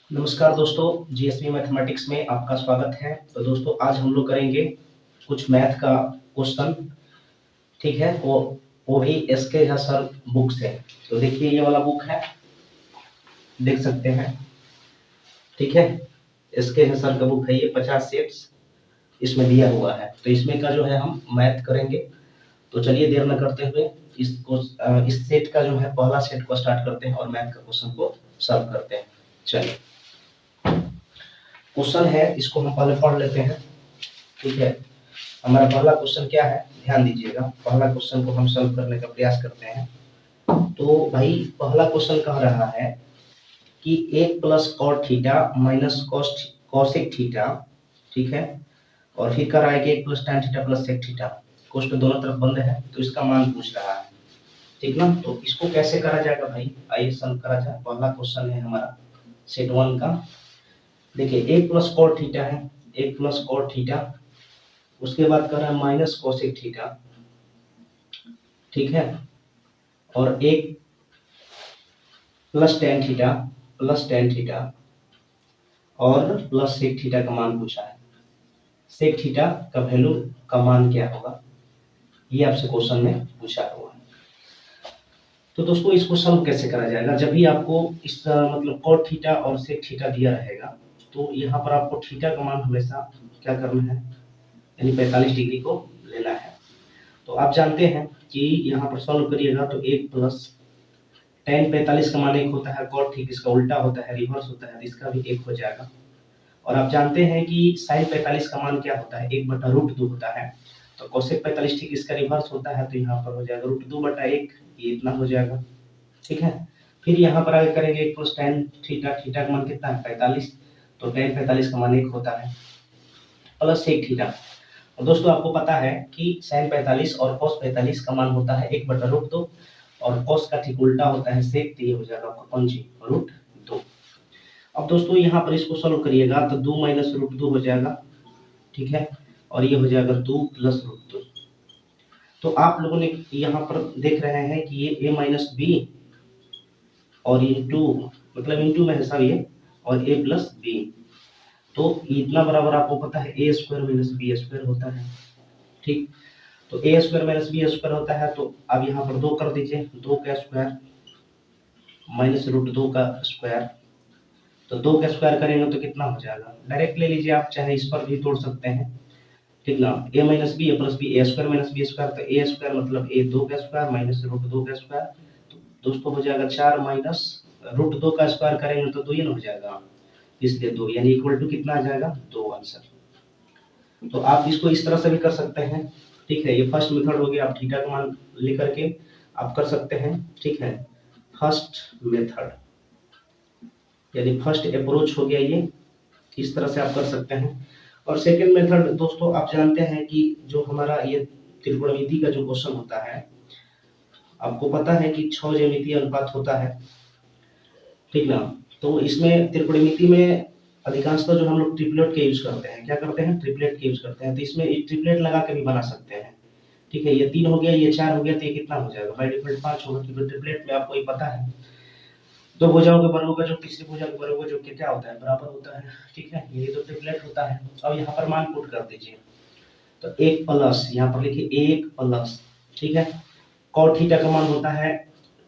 नमस्कार दोस्तों, GSV mathematics में आपका स्वागत है। तो दोस्तों आज हम लोग करेंगे कुछ मैथ का क्वेश्चन। ठीक है, वो भी एसके झा सर बुक से। तो देखिए ये वाला बुक है, देख सकते हैं। ठीक है, एसके झा सर का बुक है, ये 50 सेट्स इसमें दिया हुआ है। तो इसमें का जो है हम मैथ करेंगे। तो चलिए देर न करते हुए इस सेट का जो है पहला सेट को स्टार्ट करते हैं और मैथ का क्वेश्चन को सॉल्व करते हैं। चलिए क्वेश्चन है, इसको हम पहले पढ़ लेते हैं। ठीक है, हमारा पहला क्वेश्चन क्या है, ध्यान दीजिएगा। पहला क्वेश्चन को हम सॉल्व करने का प्रयास करते हैं। तो भाई पहला क्वेश्चन कह रहा है कि 1 plus cot theta minus cosec theta, ठीक है, और फिर कह रहा है कि 1 plus tan theta plus sec theta, कोष्ट दोनों तरफ बंद है, तो इसका मान पूछ रहा है। ठीक ना, तो इसको कैसे करा जाएगा भाई, आइए सॉल्व करा जाए। पहला क्वेश्चन है हमारा सेट 1 का। देखिए 1 प्लस कॉट थीटा है, 1 प्लस कॉट थीटा, उसके बाद कर रहा है माइनस कोसेक थीटा, ठीक है, और 1 प्लस टेन थीटा और प्लस सेक थीटा का मान पूछा है। सेक थीटा का वैल्यू का मान क्या होगा, ये आपसे क्वेश्चन में पूछा हुआ है। तो दोस्तों इसको सॉल्व कैसे करा जाएगा, जब भी आपको इस मतलब कॉट थीटा और सेक थीटा दिया रहेगा, तो यहाँ पर आपको थीटा का मान हमेशा क्या करना है, यानी 45 डिग्री को लेना है। तो आप जानते हैं कि यहाँ पर सॉल्व करिएगा तो 1 प्लस tan 45 का मान 1 होता है, cot ठीक इसका उल्टा होता है, रिवर्स होता है, इसका भी 1 हो जाएगा। और आप जानते हैं कि sin 45 का मान क्या होता है, 1/√2 होता है। तो cosec 45 ठीक इसका रिवर्स होता है, तो यहाँ पर हो जाएगा √2/1, ये इतना हो जाएगा। ठीक है, फिर यहाँ पर आगे करेंगे 1 प्लस tan थीटा, थीटा का मान कितना है 45, तो tan 45 का मान 1 होता है, प्लस sec थीटा। और दोस्तों आपको पता है कि sin 45 और cos 45 का मान होता है 1/√2, और cos का ठीक उल्टा होता है sec, तो ये हो जाएगा आपका पंजी √2। अब दोस्तों यहाँ पर इसको सॉल्व करिएगा तो 2 माइनस √2 हो जाएगा, ठीक है, और ये हो जाएगा 2 प्लस √2। तो आप लोगों ने यहाँ पर देख रहे हैं कि ये a माइनस बी और इंटू मतलब इंटू में है सब ये, और a प्लस बी, तो इतना बराबर आपको पता है a square minus B square होता है। ठीक, तो a square minus B square होता है, तो अब यहाँ पर 2 कर दीजिए, 2 का स्क्वायर माइनस √2 का स्क्वायर, तो 2 का स्क्वायर करेंगे तो कितना हो जाएगा, डायरेक्ट ले लीजिए आप, चाहे इस पर भी तोड़ सकते हैं। ठीक ना, a minus B plus B, a square minus B square, तो a स्क्वायर मतलब a 2 का स्क्वायर माइनस √2 का स्क्वायर, तो दोस्तों हो जाएगा 4 माइनस √2 का स्क्वायर करेंगे तो 2 ही हो जाएगा, इसलिए 2 यानी इक्वल टू कितना आ जाएगा 2 आंसर। तो आप इसको इस तरह से भी कर सकते हैं। ठीक है, ये फर्स्ट मेथड हो गया, आप थीटा का मान लेकर के आप कर सकते हैं। ठीक है, फर्स्ट मेथड यानी फर्स्ट अप्रोच हो गया, ये इस तरह से आप कर सकते हैं। और सेकंड मेथड दोस्तों आप जानते हैं कि जो हमारा ये त्रिकोणमिति का जो क्वेश्चन होता है, आपको पता है कि 6 ज्यामितीय अनुपात होता है। ठीक ना, तो इसमें त्रिकोणमिति में अधिकांशतः जो हम लोग ट्रिपलेट के यूज करते हैं, क्या करते हैं, ट्रिपलेट के यूज करते हैं। तो इसमें एक ट्रिपलेट लगा के भी बना सकते हैं। ठीक है, ये 3 हो गया, ये 4 हो गया, तो ये कितना हो जाएगा, बाय डिफॉल्ट 5 होगा, क्योंकि ट्रिपलेट में आपको ये पता है दो भुजाओं के वर्गों का जो तीसरी भुजा के वर्गों जो कि क्या होता है, बराबर होता है। ठीक है, ये तो ट्रिपलेट होता है। अब यहाँ पर मान पुट कर दीजिए, तो 1 प्लस यहाँ पर लिखिए 1 प्लस, ठीक है, cot थीटा का मान होता है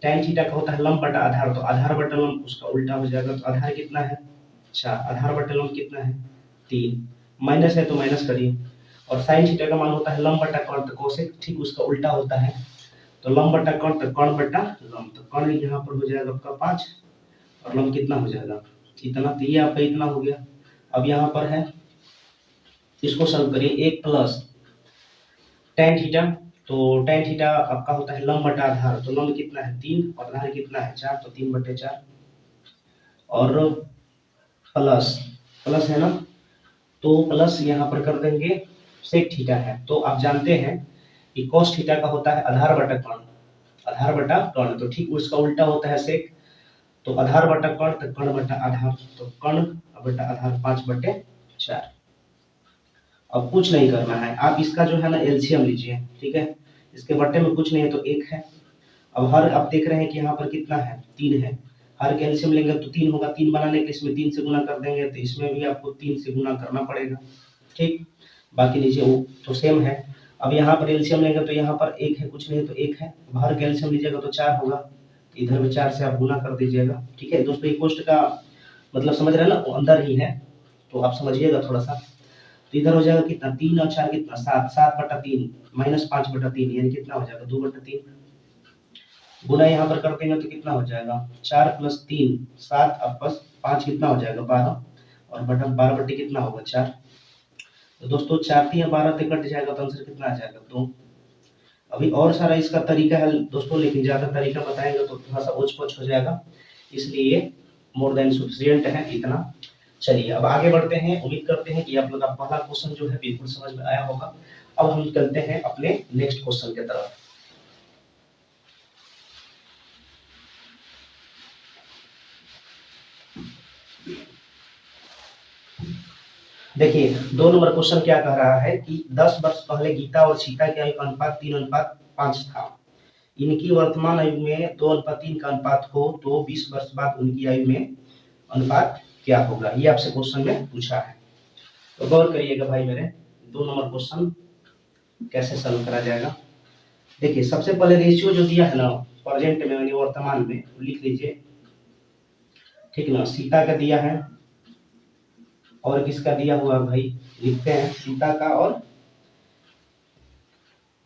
tan थीटा का होता है लंब बटा आधार, तो आधार बटा लंब उसका उल्टा हो जाएगा, तो आधार कितना है 4, आधार बटा लंब कितना है 3, माइनस है तो माइनस करिए, और sin थीटा का मान होता है लंब बटा cot, तो कोसेक ठीक उसका उल्टा होता है, तो लंब बटा cot, तो कर्ण बटा लंब, तो कर्ण यहाँ पर हो जाएगा आपका 5 और लंब कितना हो जाएगा इतना, तो ये आपका इतना हो गया। अब यहाँ पर है, इसको सॉल्व करिए, 1 प्लस tan थीटा, तो tan थीटा आपका होता है लंब बटा आधार, तो लंब कितना है 3 और आधार कितना है 4, तो 3/4, और प्लस प्लस है ना, तो प्लस यहाँ पर कर देंगे सेक थीटा है, तो आप जानते हैं कि cos थीटा का होता है आधार बटा कर्ण, आधार बटा कर्ण, तो ठीक उसका उल्टा होता है सेक, तो आधार बटा कर्ण, तो कर्ण बटा आधार, तो कर्ण बटा आधार 5/4। अब कुछ नहीं करना है, आप इसका जो है ना एलसीएम लीजिए। ठीक है, इसके बट्टे में कुछ नहीं है तो 1 है। अब हर आप देख रहे हैं कि यहाँ पर कितना है 3 है, हर के एलसीएम लेंगे तो 3 होगा, 3 बनाने के लिए इसमें 3 से गुना कर देंगे तो इसमें भी आपको 3 से गुना करना पड़ेगा। ठीक, बाकी नीचे वो तो सेम है। अब यहाँ पर एलसीएम लेंगे तो यहाँ पर 1 है, कुछ नहीं तो 1 है। हर के एलसीएम लीजिएगा तो 4 होगा, इधर में 4 से आप गुना कर दीजिएगा। ठीक है दोस्तों, ये कोष्ट का मतलब समझ रहे हैं ना, वो अंदर ही है तो आप समझिएगा थोड़ा सा। तो इधर हो जाएगा कितना, 3 और 4 कितना, 7, 7/3 माइनस 5/3 यानी कितना हो जाएगा 2/3। गुना यहाँ पर कर देंगे तो कितना हो जाएगा 4 + 3 7 और प्लस 5 कितना हो जाएगा 12 और बटा 12 कितना होगा 4। तो दोस्तों 4 3 12 से कट जाएगा तो आंसर कितना आ जाएगा 2। अभी और सारा इसका तरीका है दोस्तों, लेकिन ज्यादा तरीका बताएंगे तो थोड़ा सा ओछ-पोछ हो जाएगा, इसलिए मोर देन सफिशिएंट है इतना। चलिए अब आगे बढ़ते हैं। उम्मीद करते हैं कि आप लोग का पहला क्वेश्चन जो है बिल्कुल समझ में आया होगा। अब हम चलते हैं अपने नेक्स्ट क्वेश्चन की तरफ। देखिए 2 नंबर क्वेश्चन क्या कह रहा है कि 10 वर्ष पहले गीता और सीता की आयु का अनुपात 3:5 था। इनकी वर्तमान आयु में 2:3 का अनुपात हो तो 20 वर्ष बाद उनकी आयु में अनुपात क्या होगा, ये आपसे क्वेश्चन में पूछा है। तो गौर करिएगा भाई मेरे, 2 नंबर क्वेश्चन कैसे सॉल्व करा जाएगा। देखिए सबसे पहले रेशियो जो दिया है ना प्रेजेंट में यानी वर्तमान में, लिख लीजिए। ठीक ना, सीता का दिया है और किसका दिया हुआ भाई, लिखते हैं सीता का और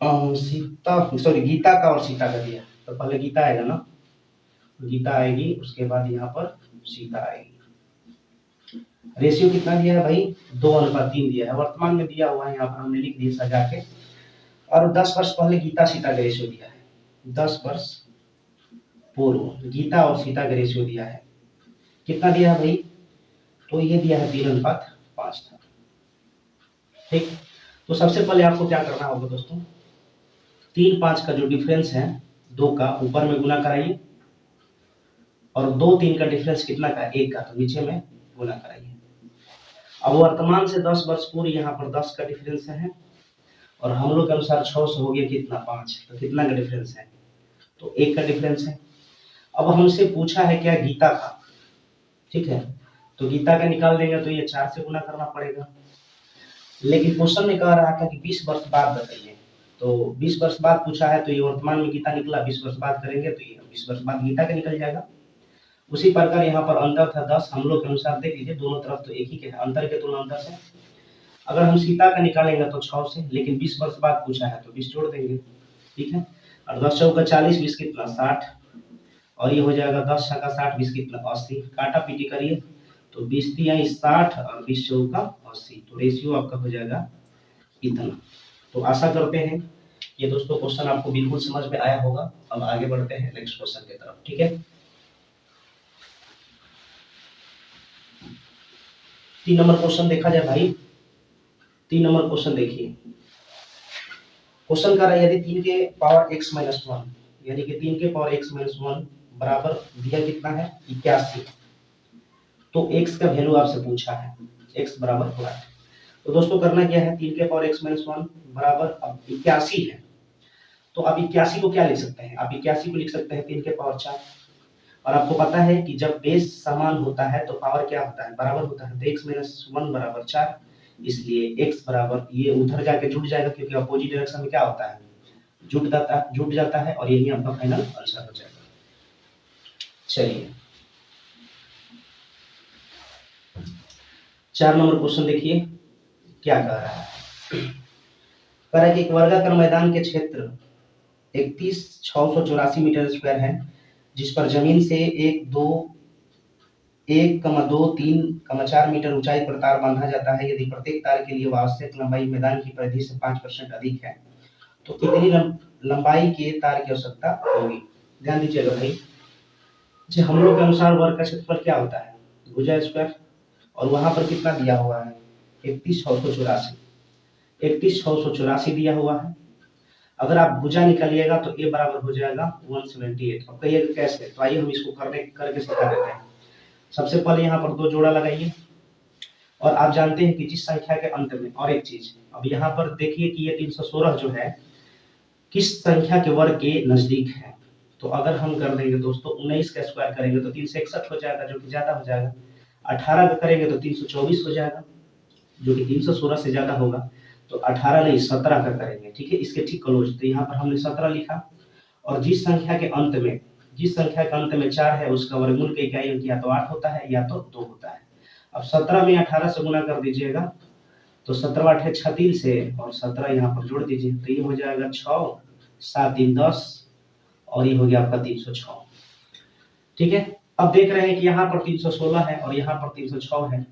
गीता का और सीता का दिया। तो पहले गीता आएगा ना, गीता आएगी, उसके बाद यहाँ पर सीता आएगी। रेशियो कितना दिया है भाई 2:3 दिया है, वर्तमान में दिया हुआ है, यहाँ पर हमने लिख दिया सजा के। और 10 वर्ष पहले गीता सीता का रेशियो दिया है, 10 वर्ष पूर्व गीता और सीता का रेशियो दिया है, कितना दिया है भाई, तो ये दिया है 3:5 था। ठीक, तो सबसे पहले आपको क्या करना होगा दोस्तों, 3-5 का जो डिफरेंस है 2 का ऊपर में गुना कराइए और 2-3 का डिफरेंस कितना का 1 का, तो नीचे में गुना कराइए। अब वर्तमान से 10 वर्ष पूर्व यहाँ पर 10 का डिफरेंस है और हम लोग के अनुसार 6 से हो गया कितना 5, तो कितना का डिफरेंस है, तो 1 का डिफरेंस है। अब हमसे पूछा है क्या गीता का, ठीक है, तो गीता का निकाल देंगे तो ये 4 से गुना करना पड़ेगा। लेकिन क्वेश्चन में कह रहा था कि 20 वर्ष बाद बताइए, तो 20 वर्ष बाद पूछा है तो ये वर्तमान में गीता निकला, 20 वर्ष बाद करेंगे तो ये 20 वर्ष बाद गीता का निकल जाएगा। उसी प्रकार यहाँ पर अंतर था 10, हम लोग के अनुसार देख लीजिए दोनों तरफ तो एक ही के है, अंतर के तुलना अंतर से अगर हम सीता का निकालेंगे तो 6 से, लेकिन 20 वर्ष बाद पूछा है तो 20 जोड़ देंगे। ठीक है, और 10 चौका 40, 20 कितना 60 और ये हो जाएगा 10 छक्का 60, 20 कितना 80, काटा पीटी करिए तो 20 3 60 और 20 चौका 80, तो रेशियो आपका हो जाएगा इतना। तो आशा करते हैं ये दोस्तों क्वेश्चन आपको बिल्कुल समझ में आया होगा। अब आगे बढ़ते हैं नेक्स्ट क्वेश्चन की तरफ। ठीक है, 3 नंबर क्वेश्चन देखा जाए भाई। 3 नंबर क्वेश्चन देखिए, क्वेश्चन कर रहा है यदि 3 के पावर x - 1 यानी कि 3 के पावर x - 1 बराबर दिया कितना है 81, तो x का वैल्यू आपसे पूछा है, x बराबर हुआ है। तो दोस्तों करना क्या है, 3 के पावर x - 1 बराबर अब 81 है, तो अब 81 को क्या लिख सकते हैं, आप 81 को लिख सकते हैं 3 के पावर 4। और आपको पता है कि जब बेस समान होता है तो पावर क्या होता है, बराबर होता है, तो x - 1 बराबर 4, इसलिए x बराबर ये उधर जाके जुड़ जाएगा क्योंकि अपोजिट डायरेक्शन में क्या होता है जुट जाता है और यही आपका फाइनल आंसर हो जाएगा। चलिए 4 नंबर क्वेश्चन देखिए क्या कह रहा है, कह रहा है कि एक वर्गाकार मैदान के क्षेत्र 31,684 मीटर स्क्वायर है जिस पर जमीन से 1,2,3,4 मीटर ऊंचाई पर तार बांधा जाता है। यदि प्रत्येक तार के लिए आवश्यक लंबाई मैदान की परिधि से 5% अधिक है तो कितनी लंबाई के तार की आवश्यकता होगी। ध्यान दीजिएगा भाई, जो हम लोग के अनुसार वर्ग का क्षेत्रफल क्या होता है भुजा स्क्वायर, और वहां पर कितना दिया हुआ है 31,684 दिया हुआ है। अगर आप भुजा निकालिएगा तो a बराबर हो जाएगा 178। अब कहिएगा कैसे, तो आइए हम इसको करके सिखा देते हैं। सबसे पहले यहाँ पर 2 जोड़ा लगाइए और आप जानते हैं कि जिस संख्या के अंत में, और एक चीज अब यहाँ पर देखिए कि ये 316 जो है किस संख्या के वर्ग के नजदीक है, तो अगर हम कर देंगे दोस्तों 19 का स्क्वायर करेंगे तो 361 हो जाएगा, जो कि ज्यादा हो जाएगा। 18 का करेंगे तो 324 हो जाएगा, जो कि 316 से ज्यादा होगा। तो 18 नहीं 17 का करेंगे, ठीक है, इसके ठीक क्लोज। तो यहाँ पर हमने 17 लिखा, और जिस संख्या के अंत में 4 है उसका वर्गमूल की इकाई या तो 8 होता है या तो 2 होता है। अब 17 में 18 से गुना कर दीजिएगा, तो 17 8 36 से, और 17 यहाँ पर जोड़ दीजिए, तो ये हो जाएगा 6 7 3 10, और ये हो गया आपका 306। ठीक है, अब देख रहे हैं कि यहाँ पर 316 है और यहाँ पर 306 है,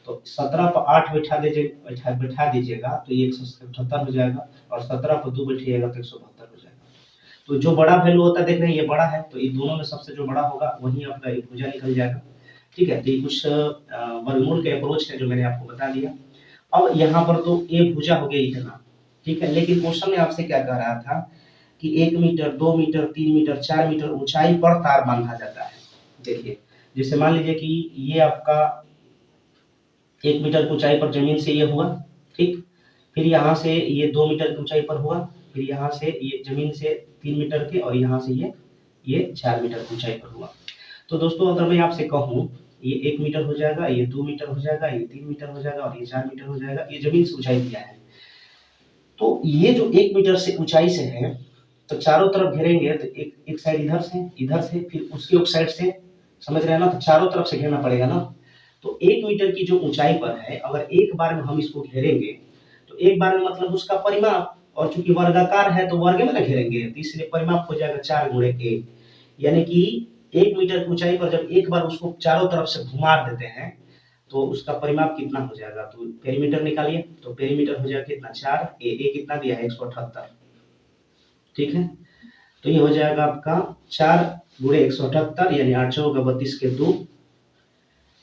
तो 17 पर 8 बैठा दीजिएगा तो ये 178 हो जाएगा, और 17 पर 2 बैठिएगा तो 172 हो जाएगा। तो जो बड़ा वैल्यू होता है, देख रहे हैं ये बड़ा है, तो ये दोनों में सबसे जो बड़ा होगा वही आपका एक भुजा निकल जाएगा। ठीक है, तो ये कुछ वर्गमूल के अप्रोच है जो मैंने आपको बता दिया। अब यहाँ पर तो ये भुजा हो गया इतना, ठीक है, लेकिन क्वेश्चन में आपसे क्या कह रहा था कि 1 मीटर 2 मीटर 3 मीटर 4 मीटर ऊंचाई पर तार बांधा जाता है। देखिए, जैसे मान लीजिए कि ये आपका 1 मीटर की ऊंचाई पर जमीन से ये हुआ, ठीक, फिर यहाँ से ये 2 मीटर की ऊंचाई पर हुआ, फिर यहाँ से ये जमीन से 3 मीटर के, और यहाँ से ये 4 मीटर की ऊंचाई पर हुआ। तो दोस्तों अगर मैं आपसे कहूँ ये 1 मीटर हो जाएगा, ये 2 मीटर हो जाएगा, ये 3 मीटर हो जाएगा, और ये 4 मीटर हो जाएगा, ये जमीन से ऊंचाई दिया है। तो ये जो 1 मीटर से ऊंचाई से है, तो चारों तरफ घेरेंगे तो एक साइड इधर से फिर उसके उस साइड से, समझ रहे हैं ना, तो चारों तरफ से घेरना पड़ेगा ना। तो 1 मीटर की जो ऊंचाई पर है, अगर एक बार में हम इसको घेरेंगे तो एक बार में मतलब उसका परिमाप, और चूंकि वर्गाकार है तो वर्ग में ना घेरेंगे, तो इसलिए परिमाप हो जाएगा 4 गुणे के, यानी कि 1 मीटर की ऊंचाई पर जब एक बार उसको चारों तरफ से घुमा देते हैं तो उसका परिमाप कितना हो जाएगा। तो पेरीमीटर निकालिए, तो पेरीमीटर हो जाएगा कितना 4, ए कितना दिया है 178, ठीक है, तो ये हो जाएगा आपका 4 गुणे 178, यानी 8 चौका 32 के 2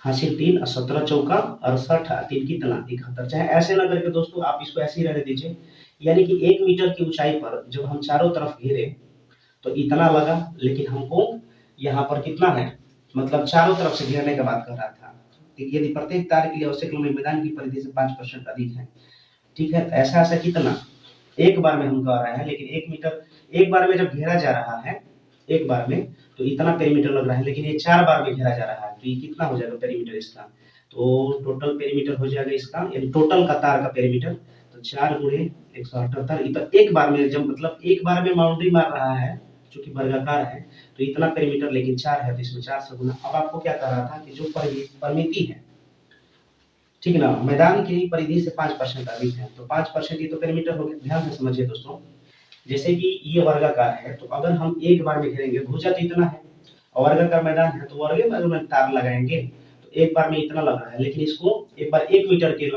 हासिल 3, 17 चौका 68, 3 कितना 71। चाहे ऐसे ना करके दोस्तों आप इसको ऐसे ही रहने दीजिए, यानी कि 1 मीटर की ऊंचाई पर जब हम चारों तरफ घेरे तो इतना लगा, लेकिन हमको यहाँ पर कितना है, मतलब चारों तरफ से घेरने का बात कर रहा था। यदि प्रत्येक तार के लिए आवश्यक लंबाई मैदान की परिधि से 5% अधिक है, ठीक है, तो ऐसा ऐसा कितना एक बार में हम कह रहे हैं, लेकिन 1 मीटर एक बार में जब घेरा जा रहा है एक बार में तो इतना पेरीमीटर लग रहा है, लेकिन ये 4 बार में घेरा जा रहा है तो ये कितना हो जाएगा पेरीमीटर इसका। तो टोटल पेरीमीटर हो जाएगा इसका, यानी टोटल का तार का पेरीमीटर, तो 4 गुणे 178, एक बार में जब मतलब एक बार में बाउंड्री मार रहा है, चूंकि वर्गाकार है तो इतना पेरीमीटर, लेकिन 4 है तो इसमें 4 से गुना। अब आपको क्या कह रहा था कि जो परिमिति है, ठीक है ना, मैदान की परिधि से 5% अधिक है, तो 5% ये तो पेरीमीटर हो गया। ध्यान से समझिए दोस्तों, जैसे कि ये वर्गाकार है तो अगर हम एक बार में घेरेंगे, भुजा तो इतना है, और वर्गाकार मैदान है तो वर्ग में तार लगाएंगे तो एक बार में इतना लग रहा है, लेकिन इसको एक बार 1 मीटर के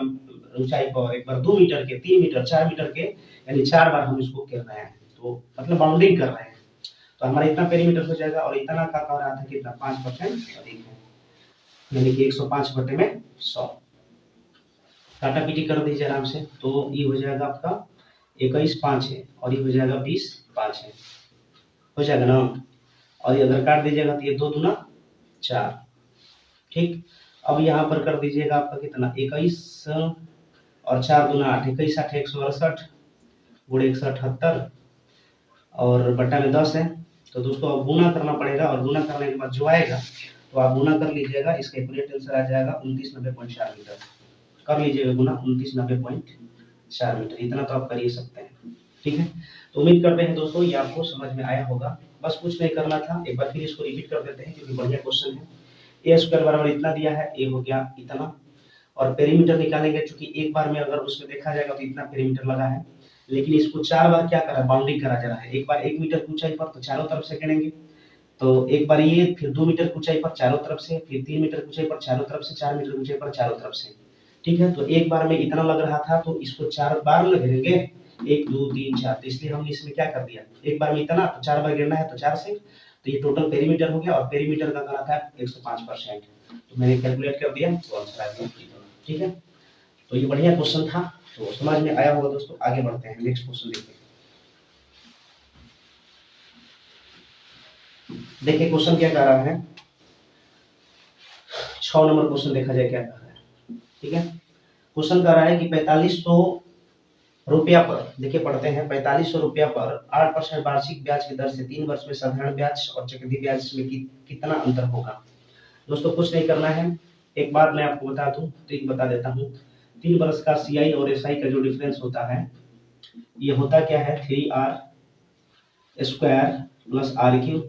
ऊंचाई पर, एक बार 2 मीटर के, 3 मीटर 4 मीटर के, यानी 4 बार हम इसको घेर रहे हैं, तो मतलब बाउंडिंग कर रहे हैं, तो हमारा इतना पेरीमीटर हो जाएगा। और इतना का कह रहा था कि इतना 5% अधिक है, यानी कि 105 बटे में 100। काटा पीटी कर दीजिए आराम से, तो ये हो जाएगा आपका 21 5 है, और ये हो जाएगा 20 5 है, हो जाएगा ना। और ये अगर काट दीजिएगा तो ये 2 दूना 4, ठीक। अब यहाँ पर कर दीजिएगा आपका कितना 21 और 4 दूना 8, 21 8 168 गुणे 178 और बट्टा में 10 है। तो दोस्तों अब गुना करना पड़ेगा, और गुना करने के बाद जो आएगा तो आप गुना कर लीजिएगा, इसका कैलकुलेट आंसर आ जाएगा 2990.4 मीटर। कर लीजिएगा गुना 2990.4 मीटर, इतना तो आप कर ही सकते हैं, ठीक है। तो उम्मीद करते हैं दोस्तों ये आपको समझ में आया होगा। बस कुछ नहीं करना था, एक बार फिर इसको रिपीट कर देते हैं क्योंकि बढ़िया क्वेश्चन है। ए स्क्वायर बराबर इतना दिया है, ए हो गया इतना, और पेरीमीटर निकालेंगे, चूंकि एक बार में अगर उसमें देखा जाएगा तो इतना पेरीमीटर लगा है, लेकिन इसको 4 बार क्या करा बाउंडिंग करा जा रहा है। एक बार 1 मीटर की ऊंचाई पर तो चारों तरफ से घेरेंगे, तो एक बार ये, फिर 2 मीटर की ऊंचाई पर चारों तरफ से, फिर 3 मीटर की ऊंचाई पर चारों तरफ से, 4 मीटर की ऊंचाई पर चारों तरफ से, ठीक है। तो एक बार में इतना लग रहा था तो इसको 4 बार में घेरेंगे, 1 2 3 4, तो इसलिए हमने इसमें क्या कर दिया, एक बार में इतना तो 4 बार घेरना है तो 4 से, तो ये टोटल पेरीमीटर हो गया, और पेरीमीटर का करा था 105%, तो मैंने कैलकुलेट कर दिया तो आंसर आ गया, ठीक है। तो ये बढ़िया क्वेश्चन था, तो समझ में आया होगा दोस्तों। आगे बढ़ते हैं, नेक्स्ट क्वेश्चन देखते हैं। देखिए क्वेश्चन क्या कह रहा है, 6 नंबर क्वेश्चन देखा जाए क्या कह रहा है, ठीक है। क्वेश्चन कह रहा है कि 4500 रुपया पर देखिए पढ़ते हैं 4500 रुपया पर 8% वार्षिक ब्याज की दर से 3 वर्ष में साधारण ब्याज और चक्रवृद्धि ब्याज में कितना अंतर होगा। दोस्तों कुछ नहीं करना है, एक बात मैं आपको बता दूं, ट्रिक बता देता हूँ। 3 वर्ष का सीआई और एसआई का जो डिफरेंस होता है ये होता क्या है 3r square plus are Q,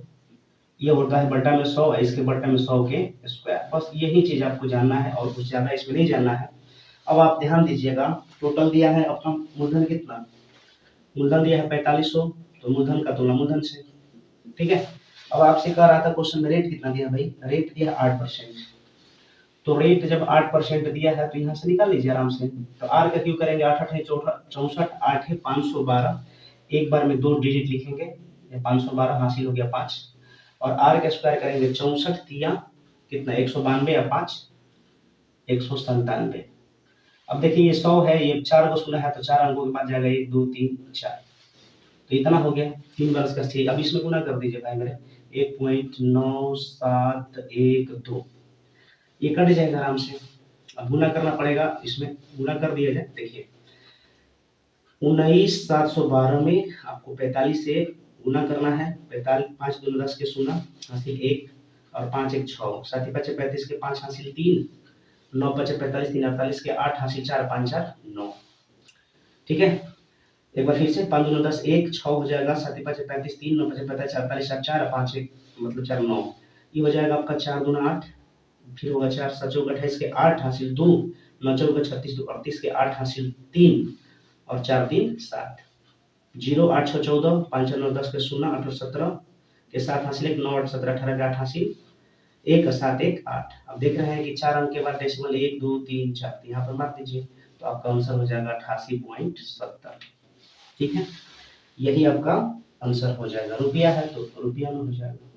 ये होता है बटा में 100, इसके बटा में 100 के स्क्वायर। बस यही चीज आपको जानना है और कुछ ज्यादा इसमें नहीं जानना है। अब आप ध्यान दीजिएगा, टोटल दिया है अपना मूलधन कितना, मूलधन दिया है 4500, तो मूलधन का तुलना मूलधन से, ठीक है। अब आपसे कह रहा था क्वेश्चन में रेट कितना दिया भाई, रेट दिया 8%, तो रेट जब 8% दिया है तो यहाँ से निकाल लीजिए आराम से। तो आर का क्यों करेंगे, 8 8 64, 8 है 512, एक बार में 2 डिजिट लिखेंगे, 512 हासिल हो गया 5, और आर का स्क्वायर करेंगे 64 तिया कितना 192 या 5 197। अब देखिए ये 100 है, ये 4 को सुना है तो 4 अंकों के बाद जाएगा 1 2 3 4, तो इतना हो गया 3 वर्ष का ठीक। अब इसमें गुना कर दीजिए भाई मेरे, 1.9712, ये कट जाएगा आराम से। अब गुना करना पड़ेगा, इसमें गुना कर दिया जाए, देखिए 19712 में आपको 45 से गुना करना है, 45 5 2 10 के सुना हासिल 1 और 5 1 6, 7 5 35 के 5 हासिल 3, 9 5 45 3 48 के 8 हासिल 4 5 4 9, ठीक है। एक बार फिर से 5 2 10 1 6 हो जाएगा, 7 5 35 3 9 5 45 48 4 5 1 मतलब 4 9, ये हो जाएगा आपका 4 2 8, फिर होगा 4 7 चौक 28 के 8 हासिल 2, 9 चौक 36 2 38 के 8 हासिल 3 और 4 3 7, 0 8 6 14 5 9 10 के 0 8 17 के 7 हासिल 1 9 8 17 18 के 8 हासिल 1 7 1 8। अब देख रहे हैं कि 4 अंक के बाद डेसिमल 1 2 3 4, तो यहाँ पर मार दीजिए, तो आपका आंसर हो जाएगा 88.70, ठीक है। यही आपका आंसर हो जाएगा, रुपया है तो रुपया में हो जाएगा।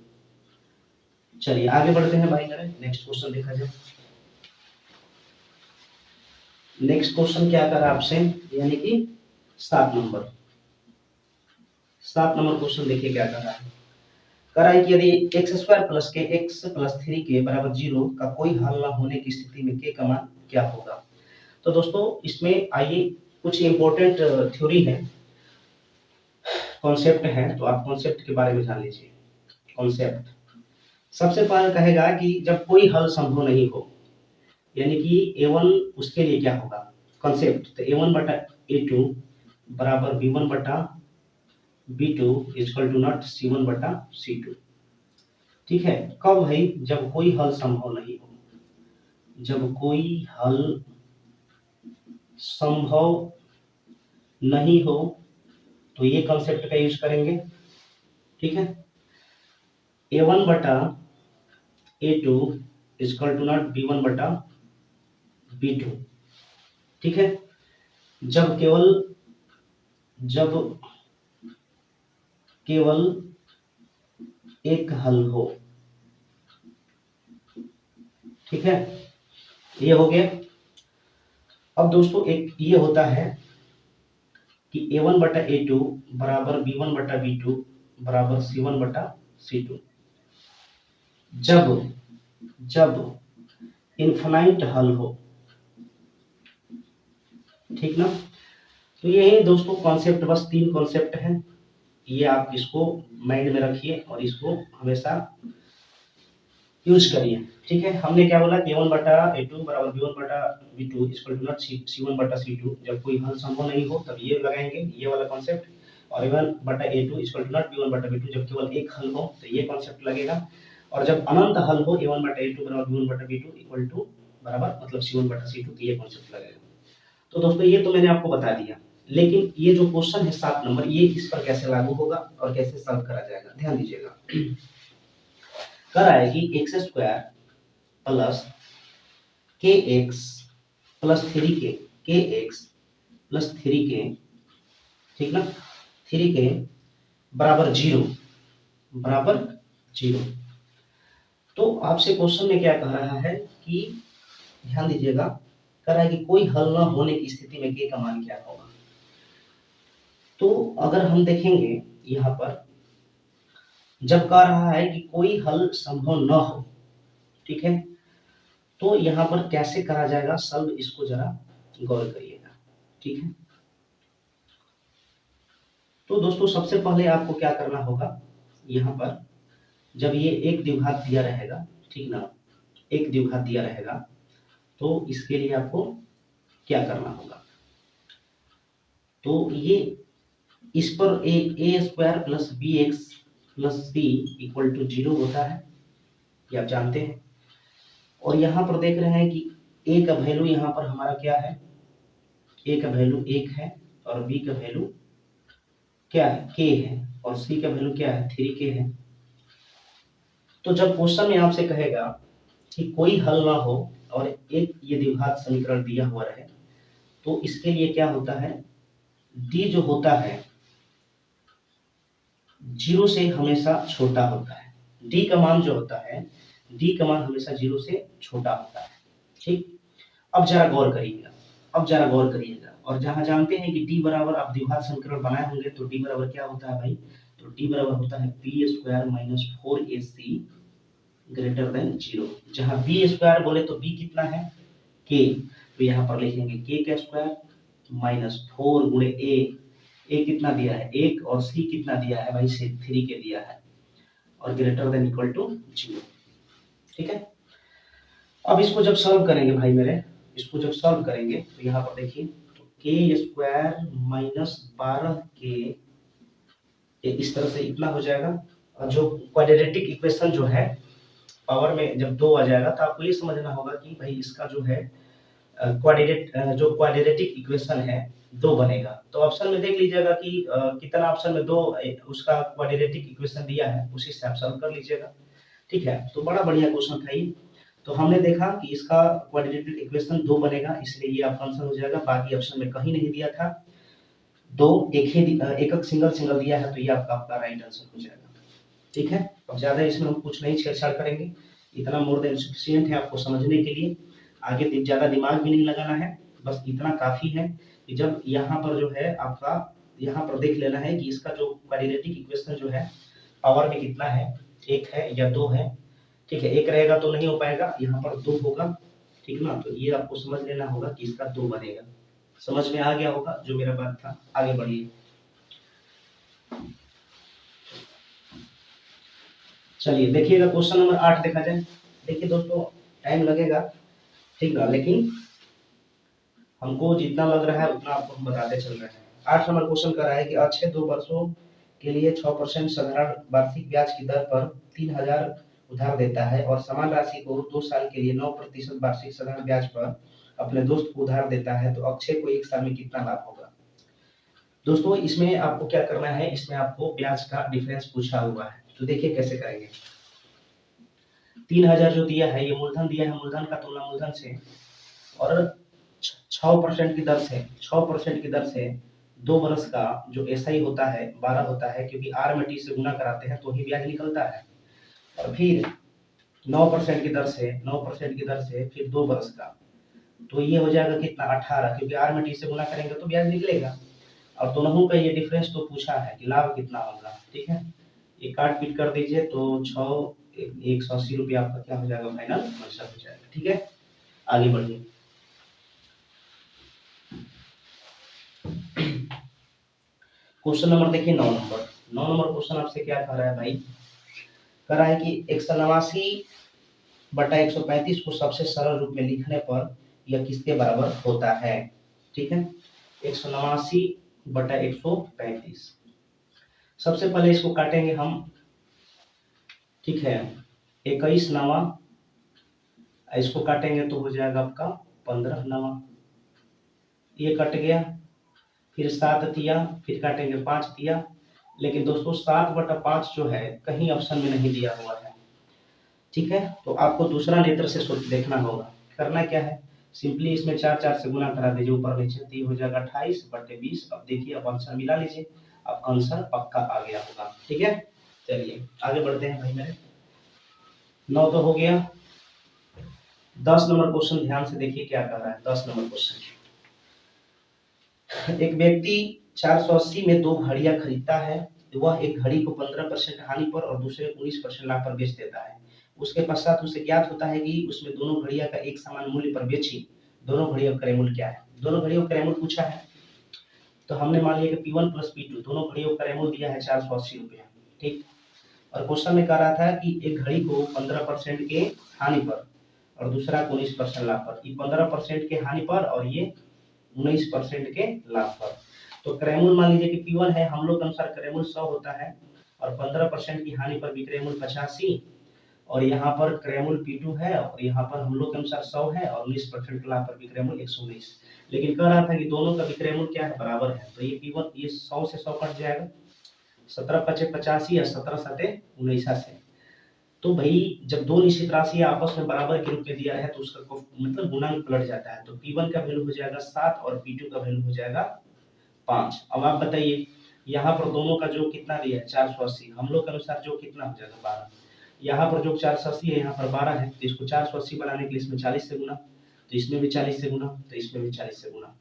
चलिए आगे बढ़ते हैं भाई मेरे, नेक्स्ट क्वेश्चन देखा जाए। नेक्स्ट क्वेश्चन क्या करा आपसे, यानी कि 7 नंबर क्वेश्चन देखिए क्या कर रहा है। कह रहा है कि यदि एक्स स्क्वायर प्लस के एक्स प्लस 3 के बराबर 0 का कोई हल न होने की स्थिति में के का मान क्या होगा। तो दोस्तों इसमें आइए कुछ इंपॉर्टेंट थ्योरी है, कॉन्सेप्ट है, तो आप कॉन्सेप्ट के बारे में जान लीजिए। कॉन्सेप्ट सबसे पहले कहेगा कि जब कोई हल संभव नहीं हो, यानी कि a1 उसके लिए क्या होगा कॉन्सेप्ट, तो a1 बटा a2 बराबर b1 बटा b2 equal to not c1 बटा c2, ठीक है। कब भाई, जब कोई हल संभव नहीं हो, जब कोई हल संभव नहीं हो तो ये कॉन्सेप्ट का यूज करेंगे, ठीक है। a1 बटा a2 equal to not b1 बटा b2, ठीक है। जब केवल एक हल हो, ठीक है, ये हो गया। अब दोस्तों एक ये होता है कि a1 बटा a2 बराबर b1 बटा b2 बराबर c1 बटा c2, जब इनफाइनाइट हल हो, ठीक ना। तो ये है दोस्तों कॉन्सेप्ट, बस 3 कॉन्सेप्ट हैं, ये आप इसको माइंड में रखिए और इसको हमेशा यूज करिए, ठीक है। हमने क्या बोला, a1 बटा a2 बराबर b1 बटा b2 equal to not c1 बटा c2, जब कोई हल संभव नहीं हो तब ये लगाएंगे, ये वाला कॉन्सेप्ट, और a1 बटा a2 equal to not b1 बटा b2, जब केवल एक हल हो तो ये कॉन्सेप्ट लगेगा, और जब अनंत हल हो a1 बटा a2 बराबर b1 बटा b2 इक्वल टू बराबर मतलब c1 बटा c2, तो ये कॉन्सेप्ट लगेगा। तो दोस्तों ये तो मैंने आपको बता दिया, लेकिन ये जो क्वेश्चन है 7 नंबर, ये इस पर कैसे लागू होगा और कैसे सॉल्व करा जाएगा, ध्यान दीजिएगा। कह रहा है कि एक्स स्क्वायर प्लस के एक्स प्लस 3 के एक्स प्लस 3 ठीक ना, 3 बराबर 0। तो आपसे क्वेश्चन में क्या कह रहा है कि ध्यान दीजिएगा, कह रहा है कि कोई हल न होने की स्थिति में के का मान क्या होगा। तो अगर हम देखेंगे यहाँ पर, जब कह रहा है कि कोई हल संभव न हो, ठीक है, तो यहाँ पर कैसे करा जाएगा सॉल्व, इसको जरा गौर करिएगा, ठीक है। तो दोस्तों सबसे पहले आपको क्या करना होगा, यहाँ पर जब ये एक द्विघात दिया रहेगा, ठीक ना, एक द्विघात दिया रहेगा, तो इसके लिए आपको क्या करना होगा, तो ये इस पर a square plus b x plus c equal to 0 होता है, ये आप जानते हैं। और यहाँ पर देख रहे हैं कि ए का वैल्यू यहाँ पर हमारा क्या है, ए का वैल्यू 1 है और बी का वैल्यू क्या है, के है, और सी का वैल्यू क्या है, 3k है। तो जब क्वेश्चन में आपसे कहेगा कि कोई हल ना हो और एक ये द्विघात समीकरण दिया हुआ रहे, तो इसके लिए क्या होता है, डी जो होता है 0 से हमेशा छोटा होता है, डी का मान जो होता है, डी का मान हमेशा 0 से छोटा होता है, ठीक। अब जरा गौर करिएगा, अब जरा गौर करिएगा, और जहां जानते हैं कि डी बराबर आप द्विघात समीकरण बनाए होंगे, तो डी बराबर क्या होता है भाई, तो डी बराबर होता है B square minus 4ac greater than 0। जहां बी स्क्वायर बोले तो बी कितना है, के, तो यहाँ पर लिखेंगे के का स्क्वायर माइनस 4 गुणे ए कितना दिया है 1, और सी कितना दिया है भाई 3 के दिया है, और ग्रेटर देन इक्वल टू 0, ठीक है। अब इसको जब सॉल्व करेंगे भाई मेरे, इसको जब सॉल्व करेंगे तो यहाँ पर देखिए, तो के स्क्वायर माइनस 12k इस तरह से इतना हो जाएगा, और जो क्वाड्रेटिक इक्वेशन जो है पावर में जब 2 आ जाएगा, तो आपको ये समझना होगा कि भाई इसका जो है जो क्वाड्रेटिक इक्वेशन है 2 बनेगा। तो ऑप्शन में देख लीजिएगा कि कितना ऑप्शन में 2 उसका क्वाड्रेटिक इक्वेशन दिया है, उसी से आप सॉल्व कर लीजिएगा, ठीक है। तो बड़ा बढ़िया क्वेश्चन था ये। तो हमने देखा कि इसका क्वाड्रेटिक इक्वेशन 2 बनेगा, इसलिए ये आपका आंसर हो जाएगा, बाकी ऑप्शन में कहीं नहीं दिया था, 2 एक सिंगल सिंगल दिया है, तो ये आपका राइट आंसर हो जाएगा, ठीक है। अब ज्यादा इसमें हम कुछ नहीं छेड़छाड़ करेंगे, इतना मोर देन सफिशिएंट है आपको समझने के लिए, आगे ज्यादा दिमाग भी नहीं लगाना है, बस इतना काफी है कि जब यहाँ पर जो है आपका यहाँ पर देख लेना है कि इसका जो क्वाड्रेटिक इक्वेशन जो है पावर में कितना है, 1 है या 2 है, ठीक है। 1 रहेगा तो नहीं हो पाएगा, यहाँ पर 2 होगा, ठीक ना, तो ये आपको समझ लेना होगा कि इसका 2 बनेगा। समझ में आ गया होगा जो मेरा बात था, आगे बढ़िए। चलिए देखिएगा क्वेश्चन नंबर 8 देखा जाए। देखिए दोस्तों टाइम लगेगा, ठीक ना, लेकिन हमको जितना लग रहा है उतना आपको हम बताते चल रहे हैं। 8 नंबर क्वेश्चन कर रहा है कि अच्छे 2 वर्षों के लिए 6% साधारण वार्षिक ब्याज की दर पर 3000 उधार देता है, और समान राशि को 2 साल के लिए 9% वार्षिक साधारण ब्याज पर अपने दोस्त को उधार देता है, तो अक्षय को 1 साल में कितना लाभ होगा। दोस्तों इसमें आपको क्या करना है, इसमें आपको ब्याज का डिफरेंस पूछा हुआ है, तो देखिए कैसे करेंगे। 3000 जो दिया है ये मूलधन दिया है, मूलधन का तुलना मूलधन से, और 6% की दर से 6% की दर से 2 वर्ष का जो एसआई होता है 12 होता है, क्योंकि आर में टी से गुना कराते हैं तो ही ब्याज निकलता है, और फिर 9% की दर से 9% की दर से फिर 2 वर्ष का, तो ये हो जाएगा कितना 18, क्योंकि आर में टी से गुना करेंगे तो ब्याज निकलेगा, और दोनों का ये डिफरेंस तो पूछा है कि लाभ कितना होगा, ठीक है। ये काट पीट कर दीजिए तो 180 रुपया आपका क्या हो जाएगा, फाइनल आंसर हो जाएगा, ठीक है। आगे बढ़िए। क्वेश्चन नंबर देखिए 9 नंबर क्वेश्चन आपसे क्या कह रहा है भाई, कह रहा है कि 189/135 को सबसे सरल रूप में लिखने पर यह किसके बराबर होता है, ठीक है। 189/135, सबसे पहले इसको काटेंगे हम, ठीक है। 21 नवा इसको काटेंगे तो हो जाएगा आपका 15 नवा, ये कट गया, फिर 7 तिया, फिर काटेंगे 5 तिया, लेकिन दोस्तों 7/5 जो है कहीं ऑप्शन में नहीं दिया हुआ है, ठीक है। तो आपको दूसरा नेत्र से देखना होगा, करना क्या है, सिंपली इसमें 4 से गुना करा दीजिए ऊपर नीचे, तो ये हो जाएगा 28/20। अब देखिए अब आंसर मिला लीजिए, अब आंसर पक्का आ गया होगा, ठीक है। चलिए आगे बढ़ते हैं भाई मेरे, 9 तो हो गया। 10 नंबर क्वेश्चन ध्यान से देखिए क्या कर रहा है। 10 नंबर क्वेश्चन, एक व्यक्ति 480 में 2 घड़ियां खरीदता है, वह एक घड़ी को 15% हानि पर और दूसरे 19% लाभ पर बेच देता है। उसके पश्चात उसे ज्ञात होता है कि उसमें दोनों घड़ियां का एक समान मूल्य पर बेची, दोनों घड़ियों का क्रय मूल्य क्या है। दोनों घड़ियों का क्रय मूल्य पूछा है, तो हमने मान लिया कि P1 प्लस P2 दोनों घड़ियों का रेमो दिया है 480 रुपया, ठीक। और क्वेश्चन में कह रहा था कि एक घड़ी को 15% के हानि पर और दूसरा को 19% लाभ पर, ये 15% के हानि पर और ये 19% के लाभ पर। तो क्रैमुल मान लीजिए कि P1 है, हम लोग के अनुसार क्रैमुल 100 होता है और 15% की हानि पर विक्रैमुल 85, और यहाँ पर क्रैमुल P2 है और यहाँ पर हम लोग के अनुसार 100 है और 19% के लाभ पर विक्रैमुल 119। लेकिन कह रहा था कि दोनों का विक्रैमुल क्या है, बराबर है। तो ये P1 ये 100 से 100 कट जाएगा, 17 पचे 85 या 17 सते 19 से। तो भाई जब दो निश्चित राशि आपस में बराबर के रूप में दिया है तो उसका मतलब गुणांक पलट जाता है। तो P1 का वैल्यू हो जाएगा 7 और P2 का वैल्यू हो जाएगा 5। अब आप बताइए यहाँ पर दोनों का जो कितना दिया है 480, हम लोग के अनुसार जो कितना हो जाएगा 12। यहाँ पर जो 480 है यहाँ पर 12 है, तो इसको 480 बनाने के लिए इसमें 40 से गुना, तो इसमें भी 40 से गुना, तो इसमें भी 40 से गुना।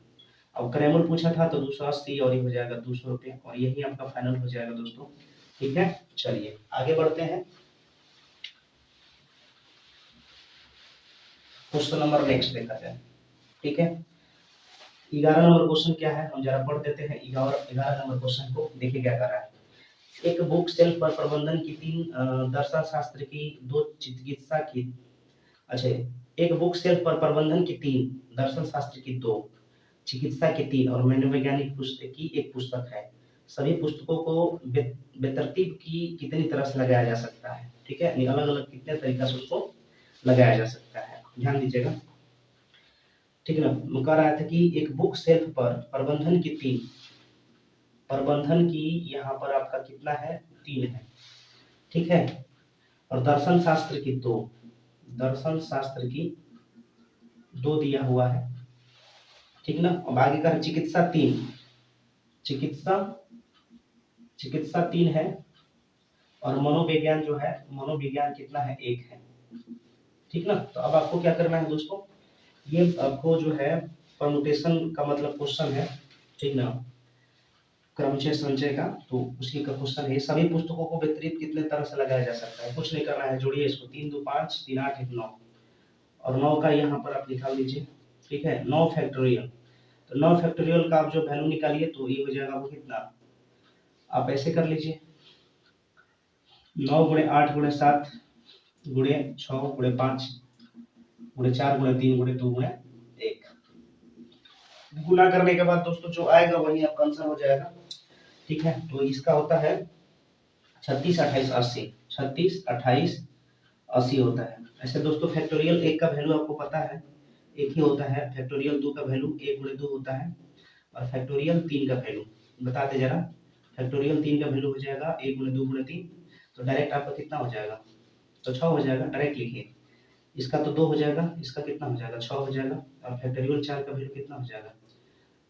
अब क्रैमुल पूछा था तो 280 और ये हो जाएगा 200 रुपये, और यही आपका फाइनल हो जाएगा दोस्तों, ठीक है। चलिए आगे बढ़ते हैं, क्वेश्चन नंबर नेक्स्ट देखा जाए, ठीक है। 11 नंबर क्वेश्चन क्या है, हम जरा पढ़ देते हैं 11 नंबर क्वेश्चन को। देखिए क्या कर रहा है, एक बुक सेल्फ पर प्रबंधन की 3, दर्शन शास्त्र की 2, चिकित्सा की, अच्छा, एक बुक सेल्फ पर प्रबंधन की 3, दर्शन शास्त्र की 2, चिकित्सा की 3 और मनोवैज्ञानिक पुस्तक की 1 पुस्तक है। सभी पुस्तकों को बेतरतीब की कितनी तरह से लगाया जा सकता है, ठीक है, अलग अलग कितने तरीका से उसको लगाया जा सकता है, ध्यान दीजिएगा, ठीक है ना। कह रहा था कि एक बुक सेल्फ पर प्रबंधन की 3, प्रबंधन की यहाँ पर आपका कितना है 3 है, ठीक है, और दर्शन शास्त्र की 2, दर्शन शास्त्र की 2 दिया हुआ है, ठीक ना। अब आगे का चिकित्सा 3, चिकित्सा चिकित्सा 3 है, और मनोविज्ञान जो है, मनोविज्ञान कितना है 1 है, ठीक ना। तो अब आपको क्या करना है दोस्तों, ये आपको जो है परमुटेशन का मतलब क्वेश्चन है, ठीक ना, क्रमचय संचय का, तो उसी का क्वेश्चन है। सभी पुस्तकों को वितरित कितने तरह से लगाया जा सकता है, कुछ नहीं करना है, जोड़िए इसको, 3 2 5 3 8 1 9, और 9 का यहाँ पर आप निकाल लीजिए, ठीक है, 9 फैक्टोरियल। तो 9 फैक्टोरियल का आप जो वैल्यू निकालिए तो ये हो जाएगा वो कितना, आप ऐसे कर लीजिए, 9 गुणे 8 गुणे 7 गुणे 6 गुणे 5 गुणे 4 गुणे 3 गुणे 2 गुणे 1, गुना करने के बाद दोस्तों जो आएगा वही आपका आंसर हो जाएगा, ठीक है। तो इसका होता है 36 28 80, 36 28 80 होता है। ऐसे दोस्तों फैक्टोरियल 1 का वैल्यू आपको पता है 1 ही होता है, फैक्टोरियल 2 का वैल्यू 1 गुणे 2 होता है, और फैक्टोरियल 3 का वैल्यू बताते जरा, फैक्टोरियल 3 का वैल्यू हो जाएगा 1 गुणे 2 गुणे 3, तो डायरेक्ट आपका कितना हो जाएगा, तो 6 हो जाएगा, डायरेक्ट लिखिए। इसका तो 2 हो जाएगा, इसका कितना हो जाएगा 6 हो जाएगा, और फैक्टोरियल 4 का वैल्यू कितना हो जाएगा,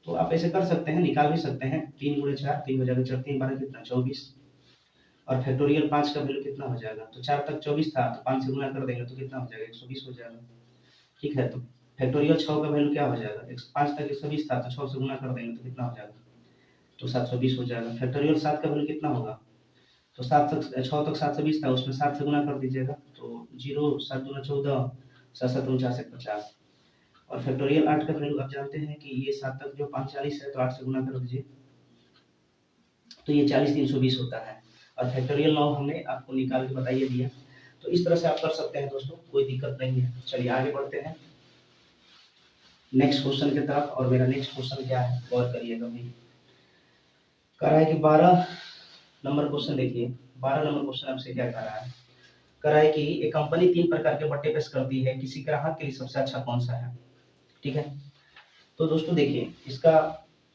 तो आप ऐसे कर सकते हैं, निकाल भी सकते हैं, 3 गुणे 4 3 हो जाएगा, 4 3 12 कितना 24, और फैक्टोरियल 5 का वैल्यू कितना हो जाएगा, तो 4 तक 24 था, तो 5 से गुना कर देंगे तो कितना हो जाएगा 120 हो जाएगा, ठीक है। तो फैक्टोरियल 6 का वैल्यू क्या हो जाएगा, 5 तक 120 था, तो 6 से गुना कर देंगे तो कितना हो जाएगा, तो 720 हो जाएगा। फैक्टोरियल 7 का वैल्यू कितना होगा, तो 7 तक 6 तक 720 था, उसमें 7 से गुना कर दीजिएगा, तो 0 7 दूना 14 7 7 49 50, और फैक्टोरियल 8 का वैल्यू आप जानते हैं कि ये 7 तक जो 45 है, तो 8 से गुना कर दीजिए, तो ये 40 320 होता है, और फैक्टोरियल 9 हमने आपको निकाल के बताइए दिया। तो इस तरह से आप कर सकते हैं दोस्तों, कोई दिक्कत नहीं है। चलिए आगे बढ़ते हैं नेक्स्ट क्वेश्चन की तरफ, और मेरा नेक्स्ट क्वेश्चन क्या है गौर करिएगा भाई। कह रहा है कि 12 नंबर क्वेश्चन देखिए, 12 नंबर क्वेश्चन आपसे क्या कह रहा है, कह रहा है कि एक कंपनी 3 प्रकार के बट्टे पेश करती है, किसी ग्राहक के लिए सबसे अच्छा कौन सा है, ठीक है। तो दोस्तों देखिए इसका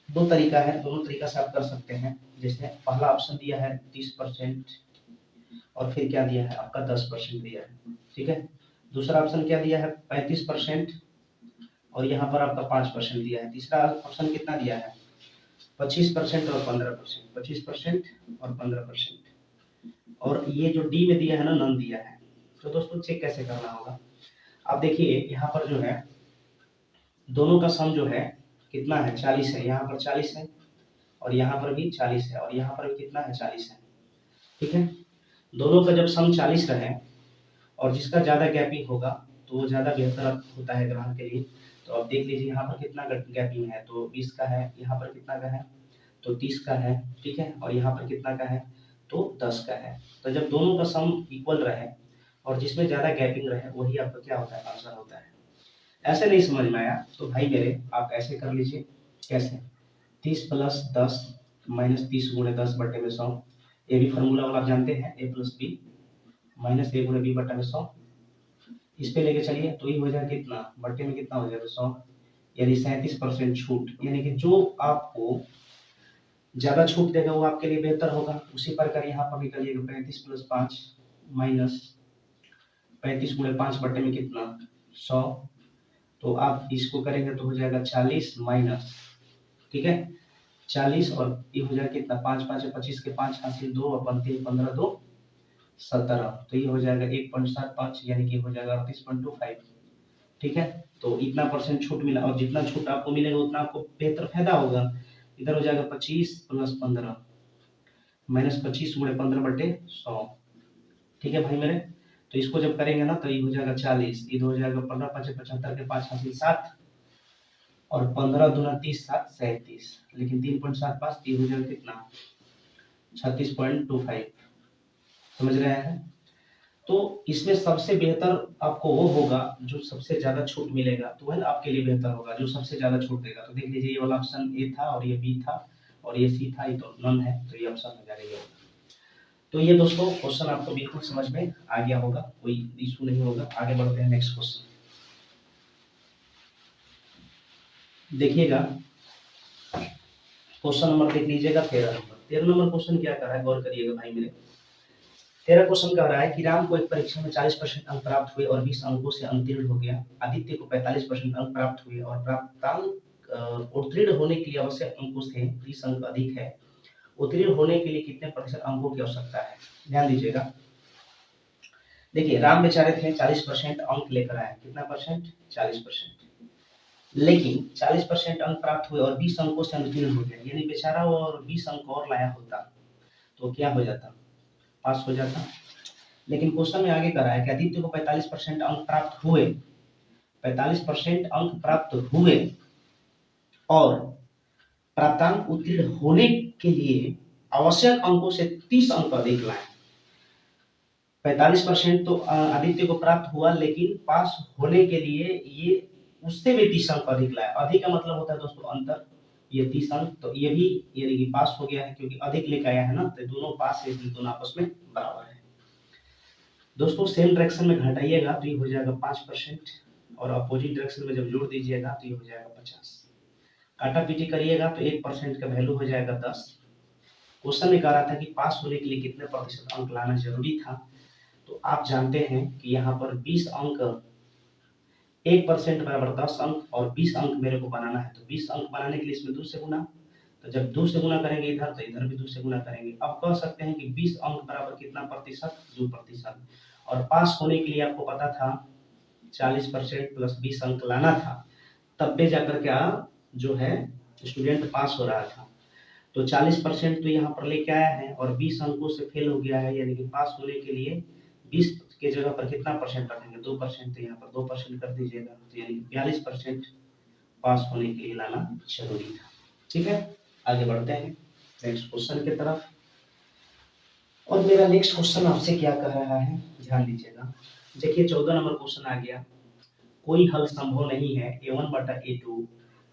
2 तरीका है, दोनों तरीका से आप कर सकते हैं। जैसे पहला ऑप्शन दिया है 30%, और फिर क्या दिया है आपका 10% दिया है, ठीक है। दूसरा ऑप्शन क्या दिया है 35%, और यहाँ पर आपका 5% दिया है। तीसरा ऑप्शन कितना दिया है 25% और 15%, 25% और 15%, और ये जो डी में दिया है ना नन दिया है। तो दोस्तों चेक कैसे करना होगा, आप देखिए यहाँ पर जो है दोनों का सम जो है कितना है 40 है, यहाँ पर 40 है, और यहाँ पर भी 40 है, और यहाँ पर भी कितना है 40 है, ठीक है। दोनों का जब सम 40 रहे और जिसका ज्यादा गैपिंग होगा तो वो ज्यादा बेहतर होता है ग्राहक के लिए। तो आप देख लीजिए यहाँ पर कितना गैपिंग है, तो 20 का है, यहाँ पर कितना का है तो 30 का है, ठीक है, और यहाँ पर कितना का है, तो 10 का है। तो जब दोनों का सम इक्वल रहे और जिसमें ज़्यादा गैपिंग रहे वही आपका क्या होता है, आंसर होता है। ऐसे नहीं समझ में आया तो भाई मेरे आप ऐसे कर लीजिए, कैसे, 30 प्लस 10 माइनस 30 गुणे 10 बटे में 100, ये भी फार्मूला वाला आप जानते हैं, ए प्लस बी माइनस ए गुणे बी बटे में 100, इस पे लेके चलिए तो ये हो जाएगा कितना, बटे में कितना हो जाएगा 100, यानी 37% छूट, यानी कि जो आपको ज्यादा छूट देगा वो आपके लिए बेहतर होगा। उसी प्रकार यहाँ पर निकलिएगा 35 प्लस 5 माइनस 35 गुणे 5 बटे में कितना 100, तो आप इसको करेंगे तो हो जाएगा 40 माइनस, ठीक है, 40 और ये हो जाएगा कितना, 5 5 25 के 5 हासिल 2 अपन 3 15 2 17, तो ये हो जाएगा 1.75 यानी कि हो जाएगा 38.25, ठीक है। तो इतना परसेंट छूट मिला और जितना छूट आपको मिलेगा उतना आपको बेहतर फायदा होगा। इधर हो जाएगा 25 प्लस 15 माइनस 25 गुणे 15 बटे 100, ठीक है भाई मेरे। तो इसको जब करेंगे ना तो ये हो जाएगा 40, इधर हो जाएगा 15 5 75 के 5 हासिल 7 और 15 दूना 30 7 37, लेकिन 3.75 ये हो जाएगा कितना 36.25, समझ रहे हैं। तो इसमें सबसे बेहतर आपको वो होगा जो सबसे ज्यादा छूट मिलेगा, तो वह आपके लिए बेहतर होगा जो सबसे ज्यादा छूट देगा। तो देख लीजिए ये वाला ऑप्शन ए था और ये बी था और ये सी था, ये तो नन है, तो ये ऑप्शन हो जाएगा। तो ये दोस्तों क्वेश्चन आपको बिल्कुल समझ में आ गया होगा, कोई इशू नहीं होगा। आगे बढ़ते हैं नेक्स्ट क्वेश्चन, देखिएगा क्वेश्चन नंबर देख लीजिएगा 13 नंबर क्वेश्चन क्या कर रहा है, गौर करिएगा भाई मेरे। 13 क्वेश्चन कह रहा है कि राम को एक परीक्षा में 40% अंक प्राप्त हुए और 20 अंकों से उत्तीर्ण हो गया। आदित्य को 45% अंक प्राप्त हुए और प्राप्तांक उत्तीर्ण होने के लिए आवश्यक अंकों से 30 अंक अधिक है। उत्तीर्ण होने के लिए कितने प्रतिशत अंकों की आवश्यकता है? ध्यान दीजिएगा। देखिए राम बेचारे थे 40% अंक लेकर आए, कितना परसेंट, 40%, लेकिन 40% अंक प्राप्त हुए और 20 अंकों से उत्तीर्ण हो गया, यानी बेचारा और 20 अंक और लाया होता तो क्या हो जाता, पास हो जाता। लेकिन क्वेश्चन में आगे करा है कि आदित्य को 45% अंक प्राप्त हुए, 45% अंक प्राप्त हुए और प्राप्तांक उत्तीर्ण होने के लिए आवश्यक अंकों से 30 अंक अधिक लाए। 45% तो आदित्य को प्राप्त हुआ, लेकिन पास होने के लिए ये उससे भी 30 अंक अधिक लाया। अधिक का मतलब होता है दोस्तों अंतर, ये 30 अंक, तो ये भी यानी कि पास हो गया है क्योंकि अधिक लेकर आया है ना, तो दोनों पास है, दोनों आपस में बराबर है। दोस्तों सेम डायरेक्शन में घटाइएगा तो ये हो जाएगा 5% और अपोजिट डायरेक्शन में जब जोड़ दीजिएगा तो ये हो जाएगा 50। काटा पीटी करिएगा तो 1% का वैल्यू हो जाएगा 10। क्वेश्चन में कह रहा था कि पास होने के लिए कितने प्रतिशत अंक लाना जरूरी था, तो आप जानते हैं कि यहाँ पर 20 अंक, 1% बराबर 10 अंक और 20 अंक मेरे को बनाना है, तो 20 अंक बनाने के लिए इसमें 2 से गुना, तो जब 2 से गुना करेंगे इधर तो इधर भी 2 से गुना करेंगे। अब कह सकते हैं कि 20 अंक बराबर कितना प्रतिशत, 2%। और पास होने के लिए आपको पता था 40% प्लस 20 अंक लाना था, तब पे जाकर क्या जो है स्टूडेंट पास हो रहा था। तो 40% तो यहाँ पर लेके आया है और 20 अंकों से फेल हो गया है, यानी कि पास होने के लिए 20 के जगह पर कितना परसेंट रखेंगे, 2%, तो यहाँ पर 2% कर दीजिएगा, तो यानी 42% पास होने के लिए लाना जरूरी था। ठीक है, आगे बढ़ते हैं नेक्स्ट क्वेश्चन की तरफ। और मेरा नेक्स्ट क्वेश्चन आपसे क्या कह रहा है, ध्यान दीजिएगा। देखिए 14 नंबर क्वेश्चन आ गया, कोई हल संभव नहीं है a1 बटा a2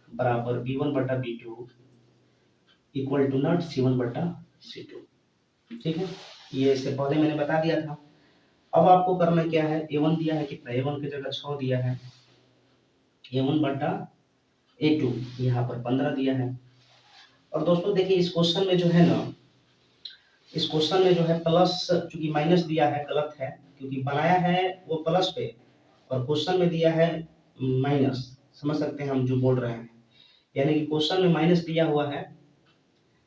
बराबर b1 बटा b2 equal to not c1 बटा c2। ठीक है, ये इससे पहले मैंने बता दिया था। अब आपको करना क्या है, a1 दिया है कितना, a1 की जगह 6 दिया है, a1 बटा a2 यहाँ पर 15 दिया है। और दोस्तों देखिए इस क्वेश्चन में जो है ना, इस क्वेश्चन में जो है प्लस चूंकि माइनस दिया है गलत है, क्योंकि बनाया है वो प्लस पे और क्वेश्चन में दिया है माइनस, समझ सकते हैं हम जो बोल रहे हैं। यानी कि क्वेश्चन में माइनस दिया हुआ है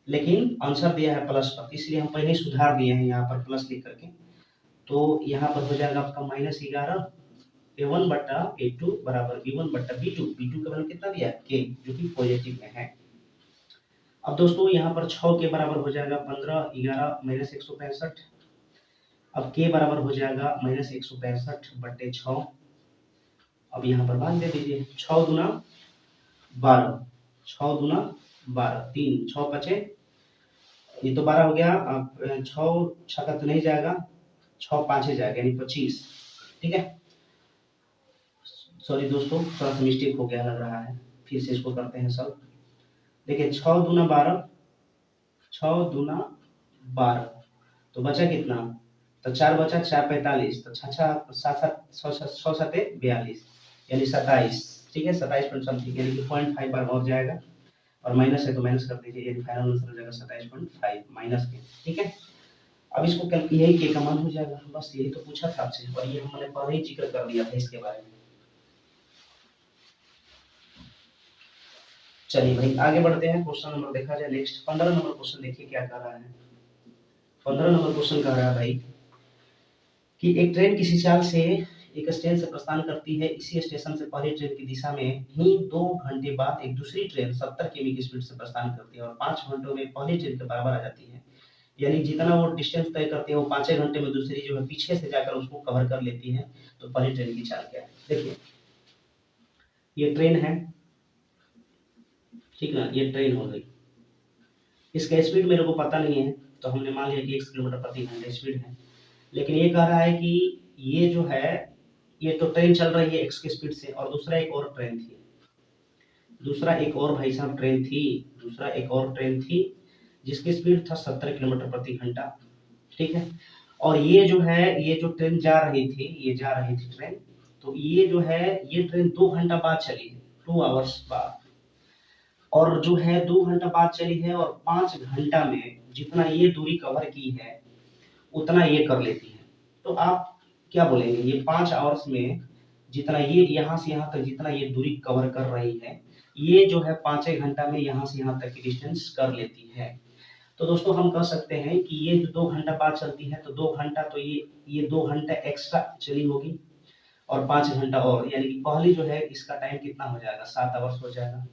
लेकिन आंसर दिया है प्लस पर, इसलिए हम पहले सुधार दिए हैं यहाँ पर प्लस लिख करके। तो यहाँ पर हो जाएगा आपका -11 a1 बटा a2 बराबर b1 बटा b2, b2 का वैल्यू कितना दिया है k, जो कि पॉजिटिव में है। अब दोस्तों यहाँ पर 6 के बराबर हो जाएगा 15, 11 -165। अब k बराबर हो जाएगा -165 बटे 6। अब यहाँ पर मान दे दीजिए 6 दूना 12, 6 दूना 12, 3 6 5 ये तो 12 हो गया। अब 6 छक्का तो नहीं जाएगा, 6 5 जाएगा यानी 25। ठीक है, सॉरी दोस्तों, थोड़ा सा मिस्टेक हो गया लग रहा है, फिर से इसको करते हैं सब। देखिए 6 दूना 12, 6 दूना 12, तो बचा कितना, तो 4 बचा, 4 45, तो 6 7 6 7 42 यानी 27। ठीक है, 27 पॉइंट समथिंग, यानी कि 0.5 बार और जाएगा, और माइनस है तो माइनस कर दीजिए, यानी फाइनल आंसर हो जाएगा 27.5 माइनस के। ठीक है, अब इसको यही के का मान हो जाएगा, बस यही तो पूछा था आपसे, और ये हमने पहले ही जिक्र कर दिया था इसके बारे में। चलिए भाई आगे बढ़ते हैं, क्वेश्चन नंबर देखा जाए नेक्स्ट 15 नंबर क्वेश्चन। देखिए क्या कह रहा है, 15 नंबर क्वेश्चन कह रहा है भाई कि एक ट्रेन किसी चाल से एक स्टेशन से प्रस्थान करती है, इसी स्टेशन से पहली ट्रेन की दिशा में ही 2 घंटे बाद एक दूसरी ट्रेन 70 किमी की स्पीड से प्रस्थान करती है और 5 घंटों में पहली ट्रेन के बराबर आ जाती है। यानी जितना वो डिस्टेंस तय करती है वो 5 घंटे में दूसरी जो है पीछे से जाकर उसको कवर कर लेती है। तो पहली ट्रेन की चाल क्या है, देखिए ये ट्रेन है, ठीक ना, ये ट्रेन हो गई, इसका स्पीड मेरे को पता नहीं है, तो हमने मान लिया कि 1 किलोमीटर प्रति घंटा स्पीड है। लेकिन ये कह रहा है कि ये जो है, ये तो ट्रेन चल रही है x की स्पीड से, और दूसरा एक और ट्रेन थी, दूसरा एक और भाई साहब ट्रेन थी, दूसरा एक और ट्रेन थी जिसकी स्पीड था 70 किलोमीटर प्रति घंटा। ठीक है, और ये जो है, ये जो ट्रेन जा रही थी, ये जा रही थी ट्रेन, तो ये जो है, ये ट्रेन 2 घंटा बाद चली है, 2 आवर्स बाद, और जो है 2 घंटा बाद चली है, और 5 घंटा में जितना ये दूरी कवर की है उतना ये कर लेती है। तो आप क्या बोलेंगे, ये 5 आवर्स में जितना ये यहाँ से यहाँ तक जितना ये दूरी कवर कर रही है, ये जो है 5 घंटा में यहाँ से यहाँ तक की डिस्टेंस कर लेती है। तो दोस्तों हम कह सकते हैं कि ये जो 2 घंटा बाद चलती है, तो 2 घंटा तो ये 2 घंटा एक्स्ट्रा चली होगी, और 5 घंटा और, यानी कि पहली जो है इसका टाइम कितना हो जाएगा, 7 आवर्स हो जाएगा।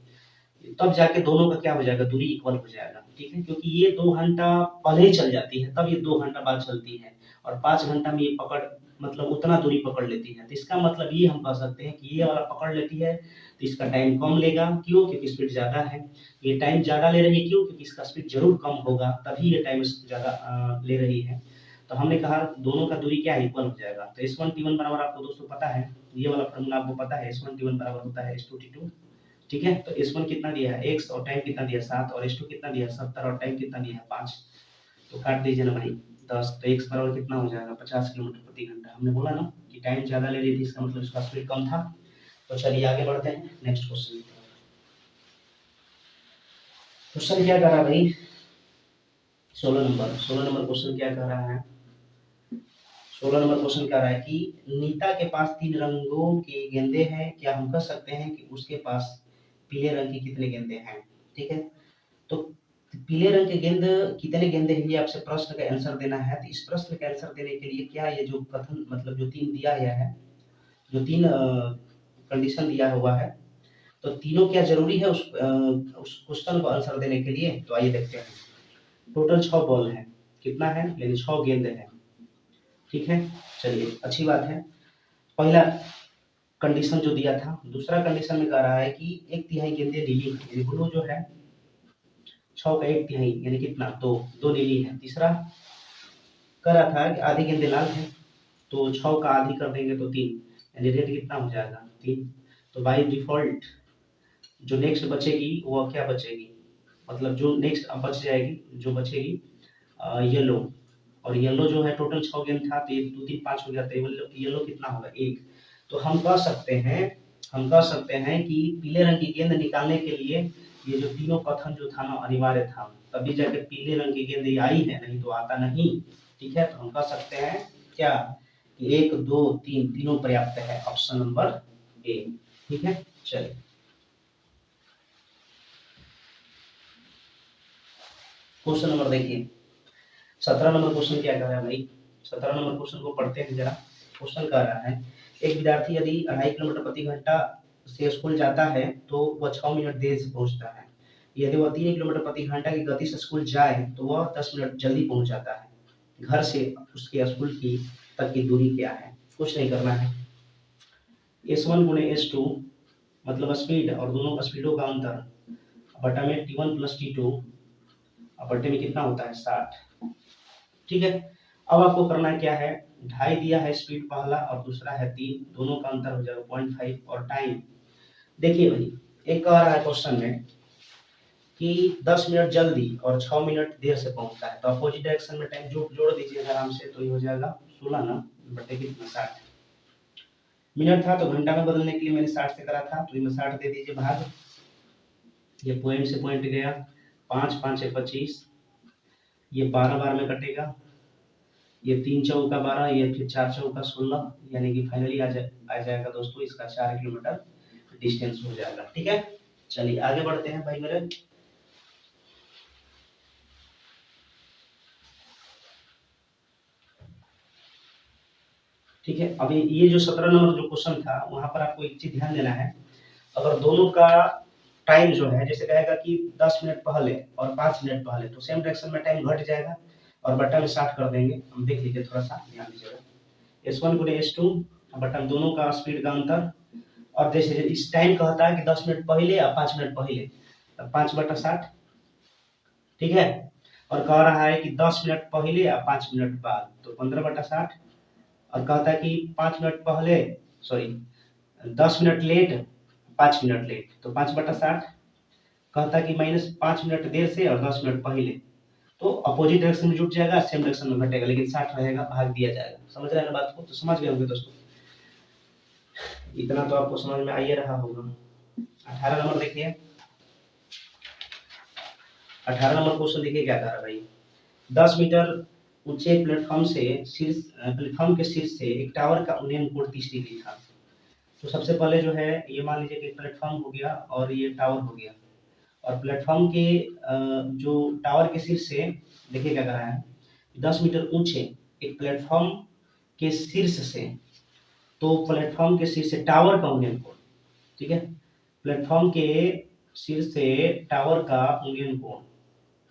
तब जाके दोनों का क्या हो जाएगा, दूरी इक्वल हो जाएगा। ठीक है, क्योंकि ये 2 घंटा पहले ही चल जाती है, तब ये 2 घंटा बाद चलती है, और 5 घंटा में ये पकड़, मतलब उतना दूरी पकड़ लेती है। तो इसका मतलब ये हम कह सकते हैं कि ये वाला पकड़ लेती है, तो इसका टाइम कम लेगा, क्यों, क्योंकि स्पीड ज्यादा है। ये टाइम ज्यादा ले रही है, क्यों, क्योंकि इसका स्पीड जरूर कम होगा, तभी ये टाइम ज्यादा ले रही है। तो हमने कहा दोनों का दूरी क्या इक्वल हो जाएगा। तो S1 T1 बराबर आपको दोस्तों पता है, ये वाला फॉर्मूला आपको पता है, S1 T1 बराबर होता है S2 T2। ठीक है, तो S1 कितना दिया है x, और टाइम कितना दिया है 7, और S2 कितना दिया है 70, और टाइम कितना दिया है 5। तो काट दीजिए ना भाई 10, तो x बराबर कितना हो जाएगा 50 किलोमीटर प्रति घंटा। हमने बोला ना कि टाइम ज्यादा ले रही थी, इसका मतलब इसका स्पीड कम था। तो चलिए आगे बढ़ते हैं नेक्स्ट क्वेश्चन की तरफ। क्वेश्चन क्या कर रहा है भाई, 16 नंबर क्वेश्चन क्या कर रहा है, 16 नंबर क्वेश्चन कह रहा है कि नीता के पास 3 रंगों के गेंदे हैं, क्या हम कह सकते हैं कि उसके पास पीले रंग के कितने गेंदे हैं। ठीक है, तो पीले रंग के गेंद कितने गेंदे हैं, ये आपसे प्रश्न का आंसर देना है। तो इस प्रश्न का आंसर देने के लिए क्या, ये जो कथन मतलब जो 3 दिया गया है, जो 3 कंडीशन दिया हुआ है, तो तीनों क्या जरूरी है उस क्वेश्चन को आंसर देने के लिए। तो आइए देखते हैं, टोटल 6 बॉल है, कितना है, यानी 6 गेंद है। ठीक है, चलिए अच्छी बात है। पहला कंडीशन जो दिया था, दूसरा कंडीशन में कह रहा है कि 1/3 गेंदे नीली है, ब्लू जो है 6 का 1/3 यानी कितना, 2 नीली है। तीसरा कह रहा था कि आधी गेंदे लाल है, तो 6 का आधी कर देंगे तो 3, यानी रेट कितना हो जाएगा 3। तो बाय डिफॉल्ट जो नेक्स्ट बचेगी वो क्या बचेगी, मतलब जो नेक्स्ट अब बच जाएगी, जो बचेगी येलो, और येलो जो है टोटल 6 गेंद था, तो ये 2 3 5 हो गया, तो येलो कितना होगा 1। तो हम कह सकते हैं कि पीले रंग की गेंद निकालने के लिए ये जो तीनों कथन जो था ना अनिवार्य था, तभी जाके पीले रंग की गेंद ये आई है, नहीं तो आता नहीं। ठीक है, तो हम कह सकते हैं क्या कि 1 2 3 तीनों पर्याप्त है, ऑप्शन नंबर ए। ठीक है, चलिए क्वेश्चन नंबर देखिए, 17 नंबर क्वेश्चन क्या कह रहा है भाई, 17 नंबर क्वेश्चन को पढ़ते हैं जरा। क्वेश्चन कह रहा है एक विद्यार्थी यदि 2.5 किलोमीटर प्रति घंटा से स्कूल जाता है तो वह 6 मिनट देर से पहुंचता है। यदि वह 3 किलोमीटर प्रति घंटा की गति से स्कूल जाए तो वह 10 मिनट जल्दी पहुंच जाता है। घर से उसके स्कूल की तक की दूरी क्या है, कुछ नहीं करना है। S1 गुणे S2 मतलब स्पीड और दोनों स्पीडों का अंतर बटा में T1 प्लस T2 और बट्टे में कितना होता है 60। ठीक है, अब आपको करना क्या है, 2.5 दिया है स्पीड पहला और दूसरा है 3, दोनों का अंतर हो जाएगा 0.5। और टाइम देखिए भाई, एक कह रहा है क्वेश्चन में कि 10 मिनट जल्दी और 6 मिनट देर से पहुंचता है, तो अपोजिट डायरेक्शन में टाइम जोड़ दीजिए आराम से, तो ये हो जाएगा 16 ना बटे कितना 60। मिनट था तो घंटा में बदलने के लिए मैंने 60 से करा था, तो इसमें 60 दे दीजिए भाग, ये पॉइंट से पॉइंट गया 5 5 है 25, ये 12 बार में कटेगा, ये 3 चौका 12, ये फिर 4 चौका 16, यानी कि फाइनली आ जाएगा दोस्तों इसका 4 किलोमीटर डिस्टेंस हो जाएगा। ठीक है, चलिए आगे बढ़ते हैं भाई मेरे। ठीक है, अभी ये जो 17 नंबर जो क्वेश्चन था वहां पर आपको एक चीज ध्यान देना है, अगर दोनों का टाइम जो है जैसे कहेगा कि 10 मिनट पहले और 5 मिनट पहले, तो सेम डायरेक्शन में टाइम घट जाएगा और बट्टा में 60 कर देंगे। हम देख लीजिए, थोड़ा सा ध्यान दीजिएगा, S1 गुणे S2 बट्टा दोनों का स्पीड का अंतर, और जैसे इस टाइम कहता है कि 10 मिनट पहले या 5 मिनट पहले, तो 5/60। ठीक है, और कह रहा है कि 10 मिनट पहले या 5 मिनट बाद, तो 15/60, और कहता है कि 5 मिनट पहले, sorry 10 minute late 5 minute late, तो 5/60, कहता है कि -5 मिनट देर से और 10 मिनट पहले, तो अपोजिट डायरेक्शन में जुट जाएगा, सेम डायरेक्शन में घटेगा, लेकिन 60 रहेगा, भाग दिया जाएगा। समझ रहे हैं ना बात को, तो समझ गए होंगे दोस्तों, इतना तो आपको समझ में आ ही रहा होगा। 18 नंबर देखिए, 18 नंबर क्वेश्चन देखिए क्या कह रहा है भाई, 10 मीटर ऊंचे प्लेटफॉर्म के शीर्ष से एक टावर का उन्नयन कोण 30 डिग्री था। तो सबसे पहले जो है ये मान लीजिए कि प्लेटफॉर्म हो गया और ये टावर हो गया, और प्लेटफॉर्म के जो टावर के शीर्ष से देखिए क्या कर रहा है, 10 मीटर ऊंचे एक प्लेटफॉर्म के शीर्ष से, तो प्लेटफॉर्म के शीर्ष से टावर का उन्नयन कोण, ठीक है, प्लेटफॉर्म के शीर्ष से टावर का उन्नयन कोण,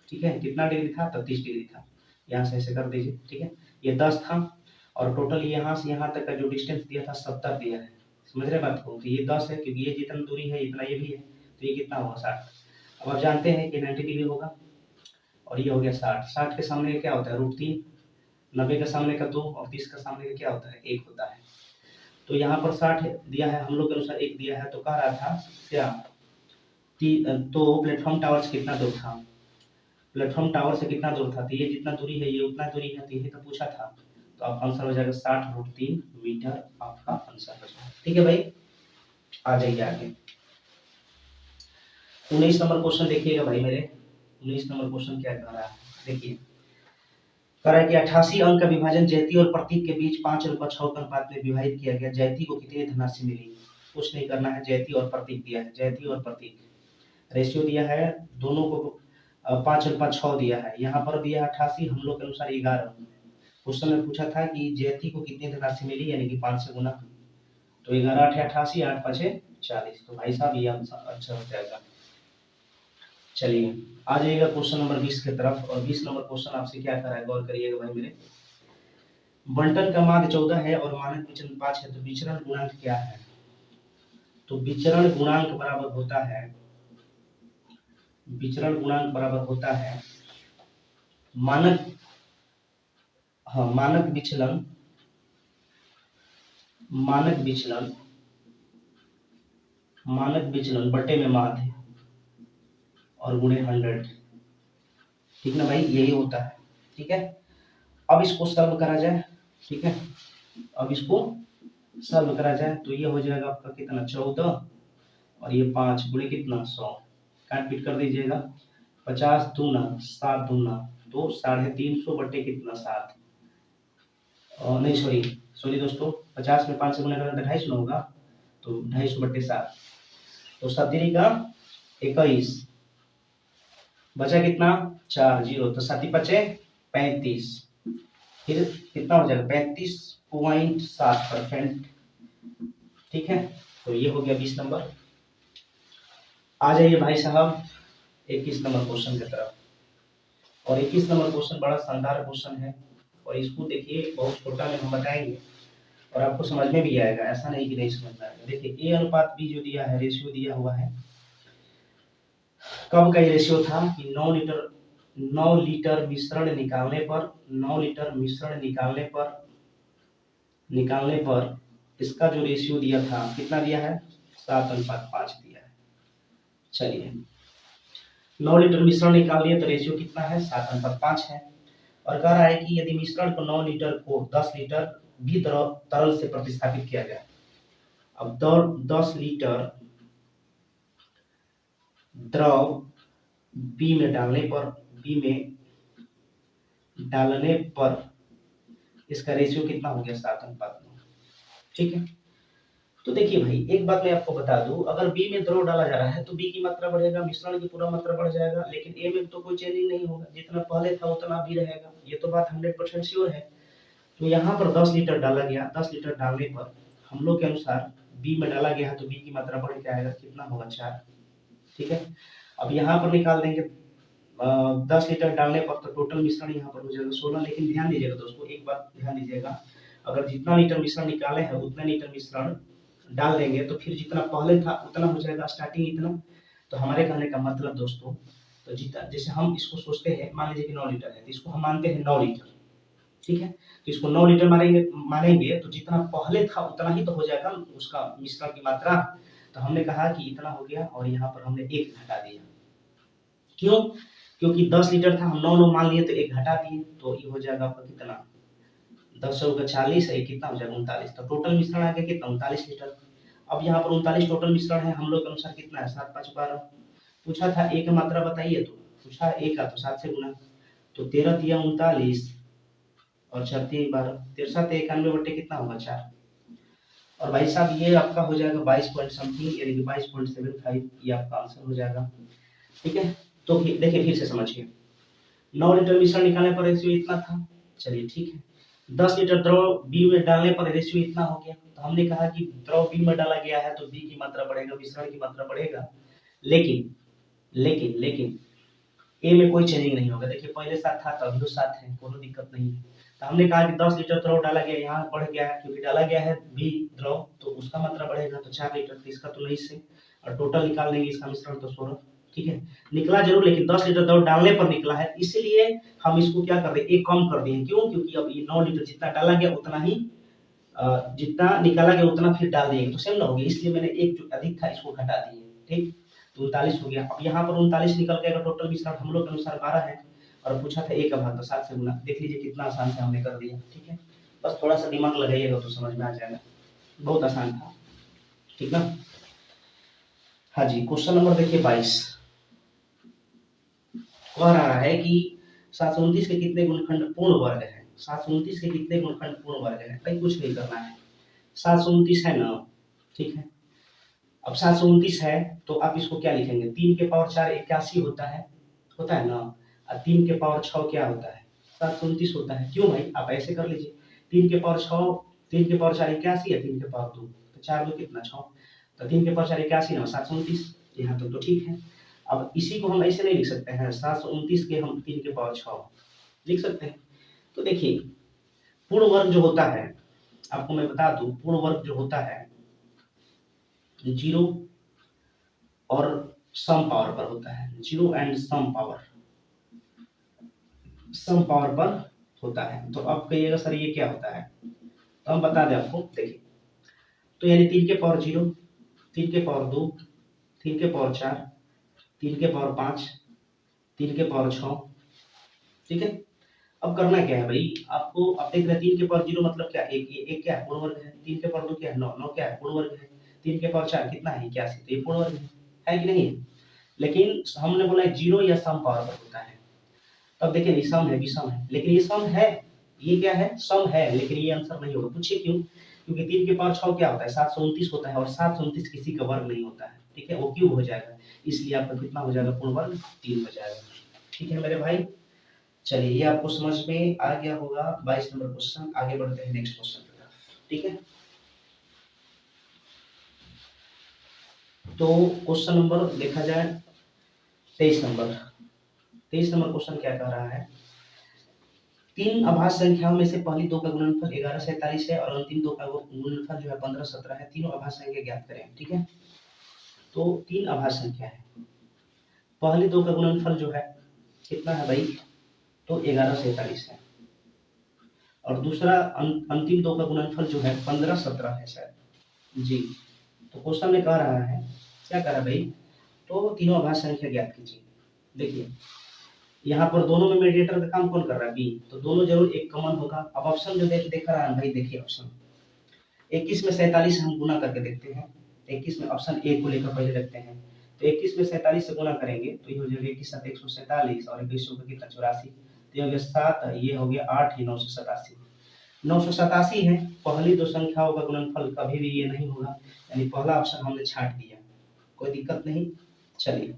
ठीक है, कितना डिग्री था, 33 डिग्री था। यहाँ से ऐसे कर दीजिए। ठीक है, ये 10 था और टोटल यहाँ से यहाँ तक का जो डिस्टेंस दिया था 70 दिया है। समझ रहे बात को, तो ये 10 है क्योंकि ये जितना दूरी है इतना ये भी है, तो ये कितना होगा 60। अब आप जानते हैं कि 90 डिग्री होगा और ये हो गया 60। 60 के सामने का क्या होता है √3, 90 के सामने का 2 और 30 के सामने का क्या होता है 1 होता है। तो यहाँ पर 60 दिया है, हम लोग के अनुसार 1 दिया है, तो कह रहा था क्या, तो प्लेटफॉर्म टावर से कितना दूर था, प्लेटफॉर्म टावर से कितना दूर था, तो ये जितना दूरी है ये उतना दूरी है, तो यही तो पूछा था, तो आपका आंसर हो जाएगा 60√3 मीटर, आपका आंसर हो जाएगा। ठीक है भाई, आ जाइए आगे। 19 नंबर क्वेश्चन देखिएगा भाई मेरे, 19 नंबर क्वेश्चन क्या कह रहा है, देखिए कह रहा है कि 88 अंक का विभाजन जैती और प्रतीक के बीच 5:6 के अनुपात में विभाजित किया गया, जैती को कितनी धनराशि मिली, कुछ नहीं करना है, जैती और प्रतीक दिया है, जैती और प्रतीक रेशियो दिया है, दोनों को 5:6 दिया है, यहाँ पर दिया है 88, हम लोग के अनुसार 11। क्वेश्चन में पूछा था कि जैती को कितनी धनराशि मिली, यानी कि 5 से गुना, तो 11 8 88, 8 5 40, तो भाई साहब ये आंसर अच्छा हो जाएगा। चलिए आ जाइएगा क्वेश्चन नंबर 20 की तरफ, और 20 नंबर क्वेश्चन आपसे क्या कर रहा है, गौर करिएगा भाई मेरे। बंटन का माध्य 14 है और मानक विचलन 5 है, तो विचरण गुणांक क्या है, तो विचरण गुणांक बराबर होता है, विचरण गुणांक बराबर होता है मानक, हाँ मानक विचलन, मानक विचलन, मानक विचलन बटे में माध्य और गुणे 100। ठीक ना भाई, यही होता है। ठीक है, अब इसको सॉल्व करा जाए। ठीक है, अब इसको सॉल्व करा जाए, तो ये हो जाएगा आपका कितना 14 और ये 5 गुणे कितना 100, काट पीट कर दीजिएगा, 50 दूना 7 दूना तो 350 बटे कितना 7, नहीं सॉरी दोस्तों, 50 में 5 से गुना करें तो 250 ना होगा, तो 250 बटे 7, तो 7 का 21, बचा कितना 4 0, तो 7 5 35, फिर कितना हो जाएगा 35.7%। ठीक है, तो ये हो गया 20 नंबर। आ जाइए भाई साहब 21 नंबर क्वेश्चन की तरफ, और 21 नंबर क्वेश्चन बड़ा शानदार क्वेश्चन है, और इसको देखिए बहुत छोटा में हम बताएंगे और आपको समझ में भी आएगा, ऐसा नहीं कि नहीं समझ में आएगा। देखिए A/B जो दिया है, रेशियो दिया हुआ है, कब का ये रेशियो था कि 9 लीटर 9 लीटर मिश्रण निकालने पर इसका जो रेशियो दिया था कितना दिया है, 7:5 दिया है। चलिए 9 लीटर मिश्रण निकाल लिए तो रेशियो कितना है, 7:5 है। और कह रहा है कि यदि मिश्रण को 9 लीटर को 10 लीटर भी तरल से प्रतिस्थापित किया जाए। अब 10 लीटर द्रव बी में डालने पर इसका रेशियो कितना हो गया, 7:9। ठीक है, तो देखिए भाई एक बात मैं आपको बता दूं, अगर बी में द्रव डाला जा रहा है तो बी की मात्रा बढ़ेगा, मिश्रण की पूरा मात्रा बढ़ जाएगा, लेकिन ए में तो कोई चेंजिंग नहीं होगा, जितना पहले था उतना भी रहेगा, ये तो बात 100% श्योर है। तो यहाँ पर 10 लीटर डाला गया, 10 लीटर डालने पर हम लोग के अनुसार बी में डाला गया है तो बी की मात्रा बढ़ के आएगा, कितना होगा, 4। ठीक है, अब यहाँ पर निकाल देंगे 10 लीटर डालने पर तो टोटल मिश्रण यहाँ पर हो जाएगा 16। लेकिन ध्यान दीजिएगा दोस्तों, एक बात ध्यान दीजिएगा, अगर जितना लीटर मिश्रण निकाले हैं उतना लीटर मिश्रण डाल देंगे तो फिर जितना पहले था उतना हो जाएगा, स्टार्टिंग इतना। तो हमारे कहने का मतलब दोस्तों, तो जितना जैसे हम इसको सोचते हैं, मान लीजिए कि 9 लीटर है तो इसको हम मानते हैं 9 लीटर। ठीक है, तो इसको 9 लीटर मानेंगे तो जितना पहले था उतना ही तो हो जाएगा उसका मिश्रण की मात्रा। तो हमने कहा कि इतना हो गया और यहाँ पर हमने 1 घटा दिया। क्यों, क्योंकि 10 लीटर था, हम 9 मान लिए तो 1 घटा दिए, तो ये हो जाएगा आपका कितना, 10 का 40 है, कितना हो जाएगा 39। तो टोटल मिश्रण आ गया कितना, 39 लीटर। अब यहाँ पर 39 टोटल मिश्रण है, हम लोग के अनुसार कितना है, 7 5 12। पूछा था ए की मात्रा बताइए, तो पूछा ए का तो 7 से गुना, तो 13 दिया 39 और 4 3 12, 13 91 बटे कितना होगा, 4। और भाई साहब ये आपका हो जाएगा 22 पॉइंट समथिंग, यानी कि 22.75, ये आपका आंसर हो जाएगा। ठीक है, तो देखिए फिर से समझिए, 9 लीटर मिश्रण निकालने पर रेशियो इतना था, चलिए ठीक है। 10 लीटर द्रव बी में डालने पर रेशियो इतना हो गया, तो हमने कहा कि द्रव बी में डाला गया है तो बी की मात्रा बढ़ेगा, मिश्रण की मात्रा बढ़ेगा, लेकिन लेकिन लेकिन ए में कोई चेंजिंग नहीं होगा। देखिए पहले 7 था तो अभी तो 7 है, कोई दिक्कत नहीं है। तो हमने कहा कि 10 लीटर द्रव डाला गया, यहाँ बढ़ गया है क्योंकि डाला गया है बी द्रव, तो उसका मात्रा बढ़ेगा, तो 4 लीटर, तो इसका तो नहीं से, और टोटल निकाल लेंगे इसका मिश्रण तो 16। ठीक है, निकला जरूर, लेकिन 10 लीटर द्रव डालने पर निकला है, इसलिए हम इसको क्या कर रहे हैं, एक कम कर दिए। क्यों, क्योंकि अब ये 9 लीटर जितना डाला गया उतना ही जितना निकाला गया उतना फिर डाल दिए, तो सेम ना हो गया, इसलिए मैंने एक जो अधिक था इसको घटा दिए। ठीक, तो 39 हो गया। अब यहाँ पर 39 निकल गया, टोटल मिश्रण हम लोग के अनुसार 12 है, और पूछा था एक का भाग, तो 7 से गुना। देख लीजिए कितना आसान से हमने कर दिया। ठीक है, बस थोड़ा सा दिमाग लगाइएगा तो समझ में आ जाएगा, बहुत आसान था। ठीक ना, हाँ जी, क्वेश्चन नंबर देखिए 22 कह रहा है कि 729 के कितने गुणनखंड पूर्ण वर्ग है। 729 के कितने गुणनखंड पूर्ण वर्ग है, भाई कुछ नहीं करना है, 729 है ना, ठीक है। अब 729 है तो आप इसको क्या लिखेंगे, 3 के पावर 4 81 होता है ना, और 3 के पावर 6 क्या होता है, 729 होता है। क्यों भाई, आप ऐसे कर लीजिए, 3 के पावर 6, 3 के पावर 4 81 है, 3 के पावर 2 तो 4 2 कितना 6, तो 3 के पावर 4 81 ना 729, यहाँ तक तो ठीक है। अब इसी को हम ऐसे नहीं लिख सकते हैं, 729 के हम 3 के पावर 6 लिख सकते हैं। तो देखिए पूर्ण वर्ग जो होता है, आपको मैं बता दूं, पूर्ण वर्ग जो होता है 0 और सम पावर पर होता है, 0 एंड सम पावर पर होता है। तो आप कहिएगा सर ये क्या होता है, तो हम बता दें आपको, देखिए तो यानी 3 के पावर 0, 3 के पावर 2, 3 के पावर 4, 3 के पावर 5, 3 के पावर 6। ठीक है, अब करना क्या है भाई, आपको आप देख रहे हैं 3 के पावर 0 मतलब क्या, एक क्या है, पूर्ण वर्ग है। 3 के पावर 2 क्या है, 9, 9 क्या है, पूर्ण वर्ग है। 3 के पावर 4 कितना है, 81, तो ये पूर्ण वर्ग है कि नहीं। लेकिन हमने बोला 0 या सम पावर पर होता है, तब देखिए ये सम है, विषम है, लेकिन ये सम है, ये क्या है, सम है, लेकिन ये आंसर नहीं होगा। पूछिए क्यों, क्योंकि 3 के पावर 6 क्या होता है, 729 होता है, और 729 किसी का वर्ग नहीं होता है। ठीक है, वो क्यूब हो जाएगा, इसलिए आपका कितना हो जाएगा, पूर्ण वर्ग 3 हो जाएगा। ठीक है मेरे भाई, चलिए ये आपको समझ में आ गया होगा 22 नंबर क्वेश्चन। आगे बढ़ते हैं नेक्स्ट क्वेश्चन की तरफ। ठीक है, तो क्वेश्चन नंबर देखा जाए 23 नंबर। 23 नंबर क्वेश्चन क्या कह रहा है, तीन अभाज्य संख्याओं में से पहली दो का गुणनफल 1147 है और अंतिम दो का गुणनफल जो है 1517 है। तीनों अभाज्य संख्या ज्ञात करें। ठीक है, तो तीन अभाज्य संख्या है, पहली दो का गुणनफल जो है कितना है भाई, तो 1147 है। और दूसरा अंतिम दो का गुणनफल जो है 15-17 है शायद जी। तो क्वेश्चन में कह रहा है, क्या कह रहा है भाई, तो तीनों अभाज्य संख्या ज्ञात कीजिए। देखिए यहाँ पर दोनों में मीडिएटर का काम कौन कर रहा है, बी, तो दोनों जरूर एक कॉमन होगा। अब ऑप्शन जो देख रहा है भाई, देखिए ऑप्शन 21 में 47 हम गुना करके देखते हैं। 21 में ऑप्शन ए को लेकर पहले रखते हैं, तो 21 में 47 से गुना करेंगे तो ये हो जाएगा 21 7 147 और 21 होगा कितना 84, तो ये हो गया 7, ये हो गया 8, ये 987। 987 है, पहली दो संख्याओं का गुणनफल कभी भी ये नहीं होगा, यानी पहला ऑप्शन हमने छांट दिया, कोई दिक्कत नहीं। चलिए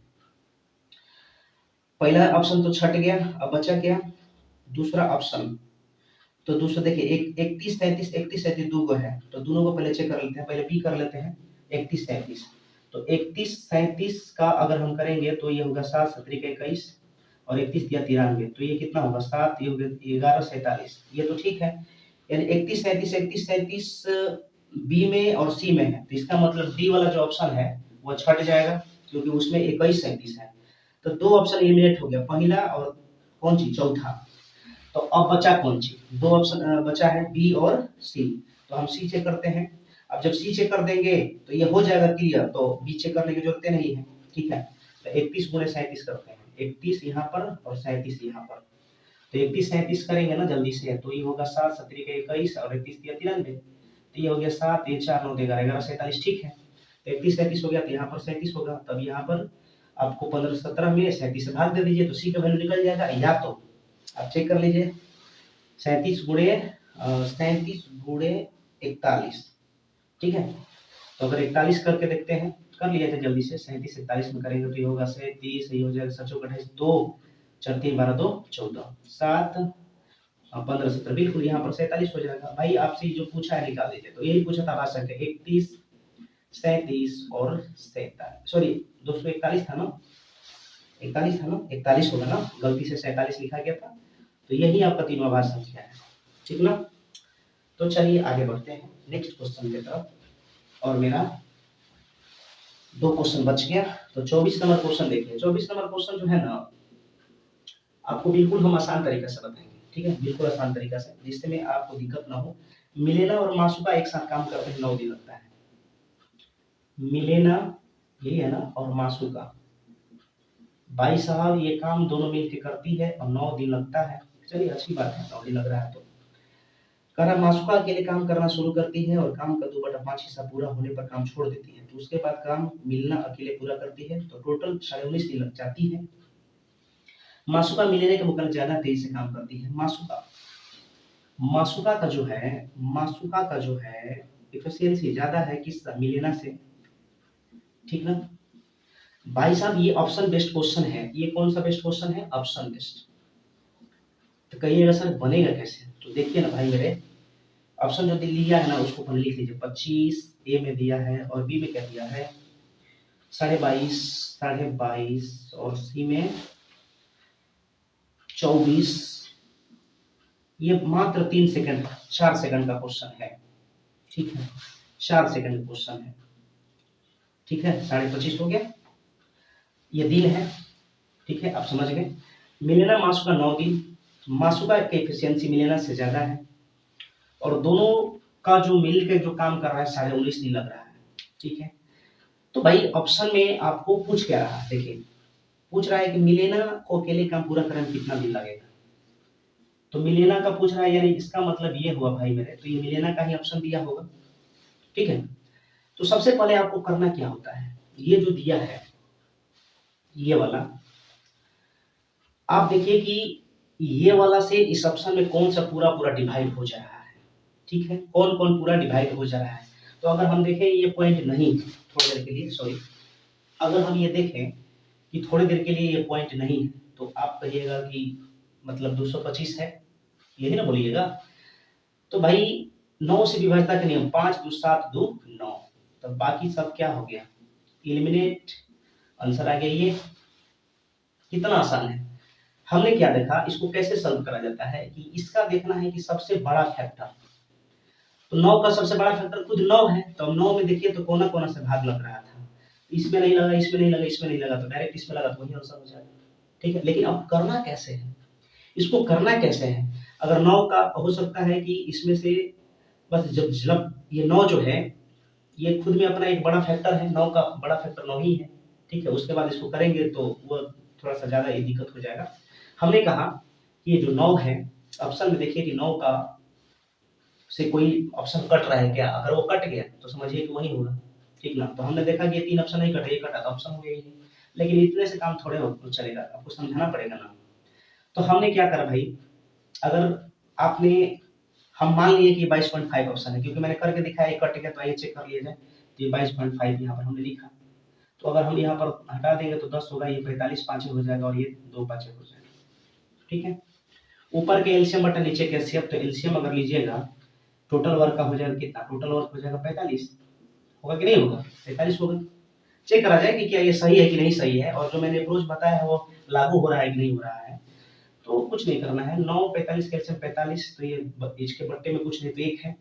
पहला ऑप्शन तो छट गया, अब बचा क्या दूसरा ऑप्शन। तो दूसरा देखिए 31 33 31 37 दो है, तो दोनों को पहले चेक कर लेते हैं, पहले बी कर लेते हैं 31 37। तो 31 37 का अगर हम करेंगे तो ये होगा 7 7 21 और 31 दिया 93, तो ये कितना होगा 7, ये होगा 1147, ये तो ठीक है। यानी 31 37 31 37 बी में और सी में है, तो इसका मतलब डी वाला जो ऑप्शन है वो छट जाएगा, क्योंकि उसमें 21 37 है। तो दो ऑप्शन एलिमिनेट हो गया, पहला और कौन सी चौथा। तो अब बचा कौन सी, दो ऑप्शन बचा है बी और सी, तो हम सी चेक करते हैं। अब जब सी चेक कर देंगे तो ये हो जाएगा क्लियर, तो बी चेक करने की जरूरत नहीं है, ठीक है। तो 31 गुणे 37 करते हैं, 31 यहाँ पर और 37 यहाँ पर, तो 31 37 करेंगे ना जल्दी से, तो ये होगा 7 7 21 और 31 दिया 93, तो ये हो गया 7 ये 4 9 देगा 1147, ठीक है। तो 31 37 हो गया, तो यहाँ पर 37 होगा, तब यहाँ पर आपको 15 17 में 37 से भाग दे दीजिए, तो सी का वैल्यू निकल जाएगा। या तो आप चेक कर लीजिए 37 गुणे 41, ठीक है। तो अगर 41 करके देखते हैं, कर लिया था जल्दी से, 37 41 में करेंगे तो ये होगा 37, ये हो जाएगा 7 चौक 28 2 4 3 12 2 14 7 15 17, बिल्कुल यहाँ पर 47 हो जाएगा। भाई आपसे जो पूछा है निकाल दीजिए, तो यही पूछा था आवाज संख्या 31 37 और 47, सॉरी 241 था ना, 41 था ना, 41 होगा ना, गलती से 47 लिखा गया था, तो यही आपका तीनों आभाज्य संख्या है, ठीक ना। तो चलिए आगे बढ़ते हैं नेक्स्ट क्वेश्चन की तरफ, और मेरा दो क्वेश्चन बच गया। तो 24 नंबर क्वेश्चन देखिए, 24 नंबर क्वेश्चन जो है ना, आपको बिल्कुल हम आसान तरीके से बताएंगे, ठीक है, बिल्कुल आसान तरीका से, जिससे में आपको दिक्कत ना हो। मिलेना और मासुका एक साथ काम करते हैं 9 दिन लगता है, मिलेना यही है ना, और मासुका भाई साहब ये काम दोनों मिलकर करती है और 9 दिन लगता है। चलिए अच्छी बात है, 9 दिन लग रहा है। तो करा मासुका अकेले काम करना शुरू करती है और काम का 2/5 हिस्सा पूरा होने पर काम छोड़ देती है, तो उसके बाद काम मिलना अकेले पूरा करती है, तो टोटल 19.5 दिन लग जाती है। मासुका मिलने के मुकाबले ज्यादा तेजी से काम करती है। मासुका मासुका का जो है, मासुका का जो है एफिशिएंसी ज्यादा है किस मिलेना से, ठीक ना भाई साहब। ये ऑप्शन बेस्ड क्वेश्चन है, ये कौन सा बेस्ड क्वेश्चन है, ऑप्शन बेस्ड। तो कहिएगा सर बनेगा कैसे, तो देखिए ना भाई मेरे, ऑप्शन जो लिया है ना उसको पहले लिख लीजिए। 25 ए में दिया है और बी में क्या दिया है 22.5 और सी में 24। ये मात्र 3 सेकंड 4 सेकंड का क्वेश्चन है, ठीक है, 4 सेकंड का क्वेश्चन है, ठीक है। 25.5 हो गया, ये दिन है, ठीक है, आप समझ गए। मिलेना मासुका 9 दिन, मासुका की एफिशिएंसी मिलेना से ज्यादा है, और दोनों का जो मिल के जो काम कर रहा है 19.5 दिन लग रहा है, ठीक है। तो भाई ऑप्शन में आपको पूछ क्या रहा है, देखिए पूछ रहा है कि मिलेना को अकेले काम पूरा करने में कितना दिन लगेगा, तो मिलेना का पूछ रहा है, यानी इसका मतलब ये हुआ भाई मेरे, तो ये मिलेना का ही ऑप्शन दिया होगा, ठीक है। तो सबसे पहले आपको करना क्या होता है, ये जो दिया है ये वाला, आप देखिए कि ये वाला से इस ऑप्शन में कौन सा पूरा पूरा डिवाइड हो जा रहा है, ठीक है, कौन कौन पूरा डिवाइड हो जा रहा है। तो अगर हम देखें ये पॉइंट नहीं, थोड़ी देर के लिए सॉरी, अगर हम ये देखें कि थोड़ी देर के लिए ये पॉइंट नहीं है, तो आप कहिएगा कि मतलब 225 है, यही ना बोलिएगा। तो भाई 9 से विभाजता के नियम 5 2 7 2 9, तो बाकी सब क्या हो गया एलिमिनेट, आंसर आ गया। ये कितना आसान है। हमने क्या देखा, इसको कैसे सॉल्व करा जाता है कि इसका देखना है कि सबसे बड़ा फैक्टर, तो 9 का सबसे बड़ा फैक्टर खुद 9 है, तो अब 9 में देखिए तो कोना कोना से भाग लग रहा था, इसमें नहीं लगा इसमें नहीं लगा इसमें नहीं लगा, तो डायरेक्ट इसमें लगा, तो वही आंसर हो जाएगा, ठीक है, लेकिन अब करना कैसे है, इसको करना कैसे है। अगर 9 का हो सकता है कि इसमें से बस जब ये 9 जो है ये खुद में अपना एक बड़ा फैक्टर है, 9 का बड़ा फैक्टर 9 ही है। ठीक है, उसके बाद इसको करेंगे तो वो थोड़ा सा ज्यादा ये दिक्कत हो जाएगा। हमने कहा कि ये जो 9 है, ऑप्शन में देखिए कि 9 का से कोई ऑप्शन कट रहा है क्या, अगर वो कट गया तो समझिए कि वही होगा। ठीक ना, तो हमने देखा कि ये 3 ऑप्शन नहीं कटे, ये कटा तो ऑप्शन हो गया ही। लेकिन इतने से काम थोड़े चलेगा, आपको समझाना पड़ेगा ना। तो हमने क्या करा भाई, अगर आपने हम मान लिए कि 22.5 ऑप्शन है, क्योंकि मैंने करके दिखाया ये कट गया, तो आइए चेक कर लिया जाए। तो ये 22.5 यहाँ पर हमने लिखा, तो अगर हम यहाँ पर हटा देंगे तो 10 होगा, ये 45 पाँचे हो जाएगा और ये 2 पाँचे हो जाएगा। ठीक है, ऊपर के एलसीएम बटा नीचे के एलसीएम, तो एलसीएम अगर लीजिएगा टोटल वर्क का हो जाएगा कितना, टोटल वर्क हो जाएगा 45, होगा कि नहीं होगा, 45 होगा। चेक करा जाए कि क्या ये सही है कि नहीं सही है, और जो मैंने अप्रोच बताया है वो लागू हो रहा है कि नहीं हो रहा है। तो कुछ नहीं करना है, 9 45 कैल्शियम 45, तो ये इसके बट्टे में कुछ नहीं तो 1 है,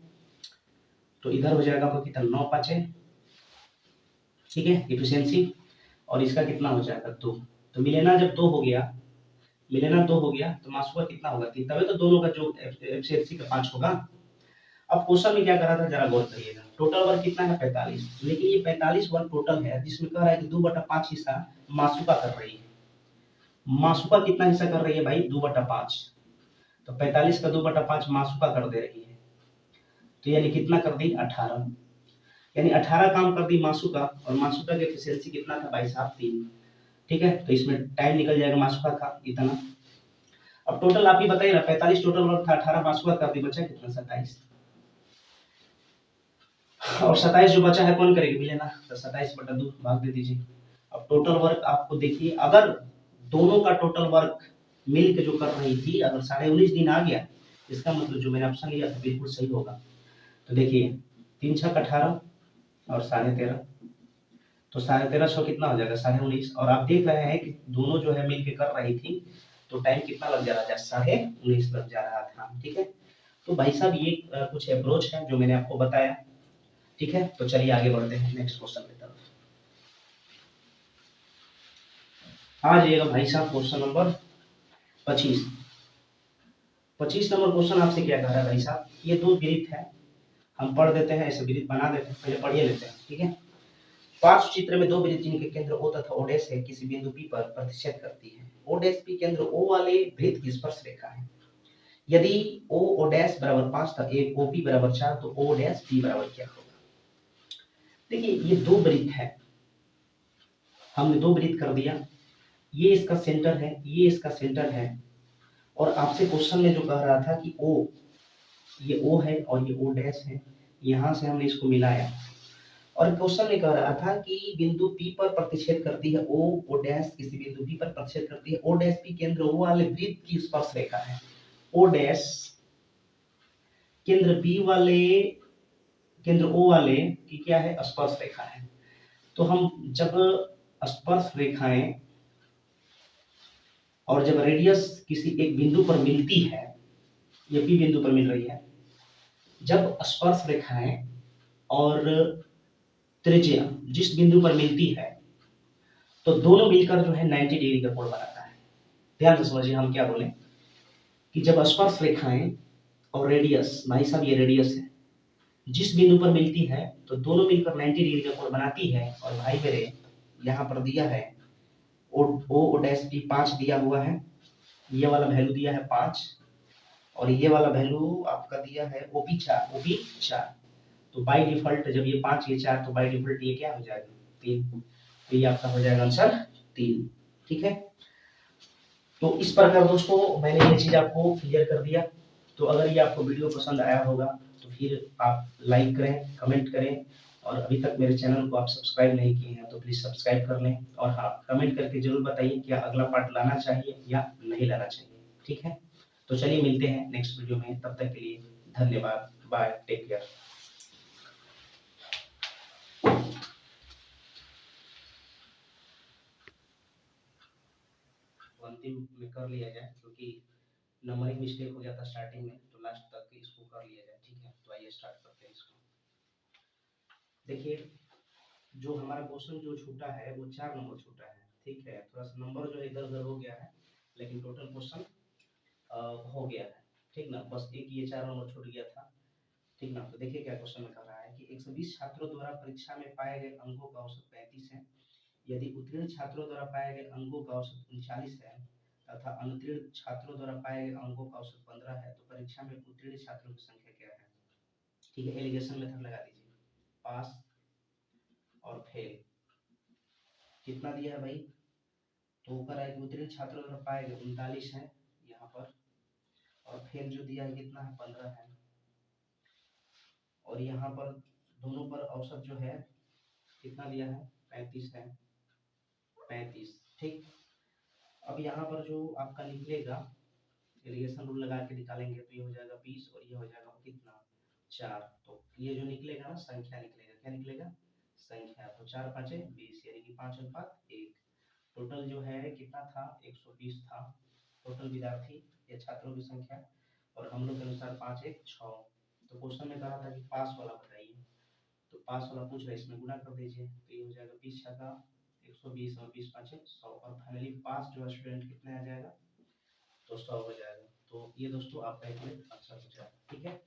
तो इधर हो जाएगा आपका कितना 9 पाँचे, ठीक है इफिशियंसी, और इसका कितना हो जाएगा 2। तो मिलेना जब 2 हो गया, मिलेना 2 हो गया तो मास का कितना होगा 3, तभी तो दोनों का जो एफिशिएंसी का 5 होगा। अब क्वेश्चन में क्या करा था जरा गौर करिएगा, टोटल वर्क कितना है 45, लेकिन ये 45 वर्क टोटल है जिसमें कह रहा है कि 2/5 हिस्सा मासुका कर रही है। मासुका कितना हिस्सा कर रही है भाई 2/5, तो 45 का 2/5 मासुका कर दे रही है, तो यानी कितना कर दी 18, यानी 18 काम कर दी मासुका, और मासुका की एफिशिएंसी कितना था भाई साहब 3। ठीक है, तो इसमें टाइम निकल जाएगा मासुका का इतना। अब टोटल आप ही बताइए ना, 45 टोटल वर्क था, 18 मासुका कर दी, बचा कितना 27, और 27 जो बचा है कौन करेगा मिले ना, तो 27/2 भाग दे दीजिए। अब टोटल वर्क आपको देखिए, अगर दोनों का टोटल वर्क मिल के जो कर रही थी, अगर 19.5 दिन आ गया, इसका मतलब जो मैंने ऑप्शन लिया था बिल्कुल सही होगा। तो देखिए 3 छक 18 और 13.5, तो 13.5 सौ कितना हो जाएगा 19.5, और आप देख रहे हैं कि दोनों जो है मिल के कर रही थी, तो टाइम कितना लग जा रहा है 19.5 लग जा रहा था। ठीक है, तो भाई साहब ये कुछ अप्रोच है जो मैंने आपको बताया। ठीक है, तो चलिए आगे बढ़ते हैं नेक्स्ट क्वेश्चन की तरफ। आ जाइएगा भाई साहब क्वेश्चन नंबर 25। 25 नंबर क्वेश्चन आपसे क्या कह रहा है भाई साहब, ये 2 वृत्त है, हम पढ़ देते हैं, ऐसे वृत्त बना देते हैं, पहले पढ़िए लेते हैं। ठीक है, पार्श्व चित्र में 2 वृत्त जिनके केंद्र O तथा O डैश है किसी बिंदु P पर प्रतिच्छेद करती है। O डैश P केंद्र O वाले वृत्त की स्पर्श रेखा है। यदि O डैश बराबर 5 था, एक OP बराबर 4, तो O डैश P बराबर क्या होगा। देखिए ये 2 वृत्त है, हमने 2 वृत्त कर दिया, ये इसका सेंटर है, ये इसका सेंटर है, और आपसे क्वेश्चन में जो कह रहा था कि O, ये O है और ये O डैश है, यहाँ से हमने इसको मिलाया, और क्वेश्चन में कह रहा था कि बिंदु P पर प्रतिच्छेद करती है O डैश किसी बिंदु P पर प्रतिच्छेद करती है, O डैश P केंद्र O वाले वृत्त की स्पर्श रेखा है। O डैश केंद्र B वाले, केंद्र O वाले की क्या है स्पर्श रेखा है। तो हम जब स्पर्श रेखाएं और जब रेडियस किसी एक बिंदु पर मिलती है, ये P बिंदु पर मिल रही है, जब स्पर्श रेखाएं और त्रिज्या जिस बिंदु पर मिलती है, तो दोनों मिलकर जो है 90 डिग्री का कोण बनाता है। ध्यान से समझिए हम क्या बोले, कि जब स्पर्श रेखाएं और रेडियस, भाई साहब ये रेडियस है, जिस बिंदु पर मिलती है तो दोनों मिलकर 90 डिग्री का कोण बनाती है। और भाई मेरे यहाँ पर दिया है O डैश P 5 दिया हुआ है, ये वाला वैल्यू दिया है 5, और ये वाला वैल्यू आपका दिया है OP 4। तो बाय डिफॉल्ट जब ये 5 ये 4, तो बाय डिफॉल्ट ये क्या हो जाएगा 3, तो ये आपका हो जाएगा आंसर 3। ठीक है, तो इस प्रकार दोस्तों मैंने ये चीज आपको क्लियर कर दिया। तो अगर ये आपको वीडियो पसंद आया होगा तो फिर आप लाइक करें, कमेंट करें, और अभी तक मेरे चैनल को आप सब्सक्राइब नहीं किए हैं तो प्लीज सब्सक्राइब कर लें, और हाँ कमेंट करके जरूर बताइए क्या अगला पार्ट लाना चाहिए या नहीं लाना चाहिए। ठीक है, तो चलिए मिलते हैं नेक्स्ट वीडियो में, तब तक के लिए धन्यवाद, बाय, टेक केयर। अंतिम में कर लिया जाए, क्योंकि नंबरिंग मिस्टेक हो गया था स्टार्टिंग में, तो लास्ट तक इसको कर लिया जाए। ठीक है, तो आइए स्टार्ट करते हैं इसको। देखिए जो हमारा क्वेश्चन जो छूटा है वो 4 नंबर छूटा है। ठीक है, थोड़ा सा नंबर जो है इधर उधर हो गया है, लेकिन टोटल क्वेश्चन हो गया है, ठीक ना। बस एक ये 4 नंबर छूट गया था, ठीक ना। तो देखिए क्या क्वेश्चन में कह रहा है कि 120 छात्रों द्वारा परीक्षा में पाए गए अंकों का औसत 35 है। यदि उत्तीर्ण छात्रों द्वारा पाए गए अंकों का औसत 39 है तथा अनुत्तीर्ण छात्रों द्वारा पाए गए अंकों का औसत 15 है, तो परीक्षा में उत्तीर्ण छात्रों की संख्या क्या है। ठीक है, एलिगेशन मेथड लगा दीजिए। पास और फेल कितना दिया है भाई, तो ऊपर है कि उत्तीर्ण छात्रों द्वारा पाए गए 39 है यहाँ पर, और फेल जो दिया है कितना है 15 है, और यहाँ पर दोनों पर औसत जो है कितना दिया है 35 है, 35। ठीक, अब यहाँ पर जो आपका निकलेगा एलिगेशन रूल लगा के निकालेंगे तो ये हो जाएगा 20 और ये हो जाएगा कितना 4। तो ये जो निकलेगा ना संख्या निकलेगा, क्या निकलेगा संख्या। तो 4 5 20 यानी कि 5:1। टोटल जो है कितना था 120 था टोटल विद्यार्थी या छात्रों की संख्या, और हम लोग के अनुसार 5 1 6। तो क्वेश्चन में कहा था कि पास वाला बताइए, तो पास वाला पूछ रहा है, इसमें गुणा कर दीजिए तो ये हो जाएगा 20 छक्का 120 और 20 5 100, और फाइनली पास जो स्टूडेंट कितने आ जाएगा तो 100 हो जाएगा। तो ये दोस्तों आपका एक आंसर हो जाएगा, ठीक है।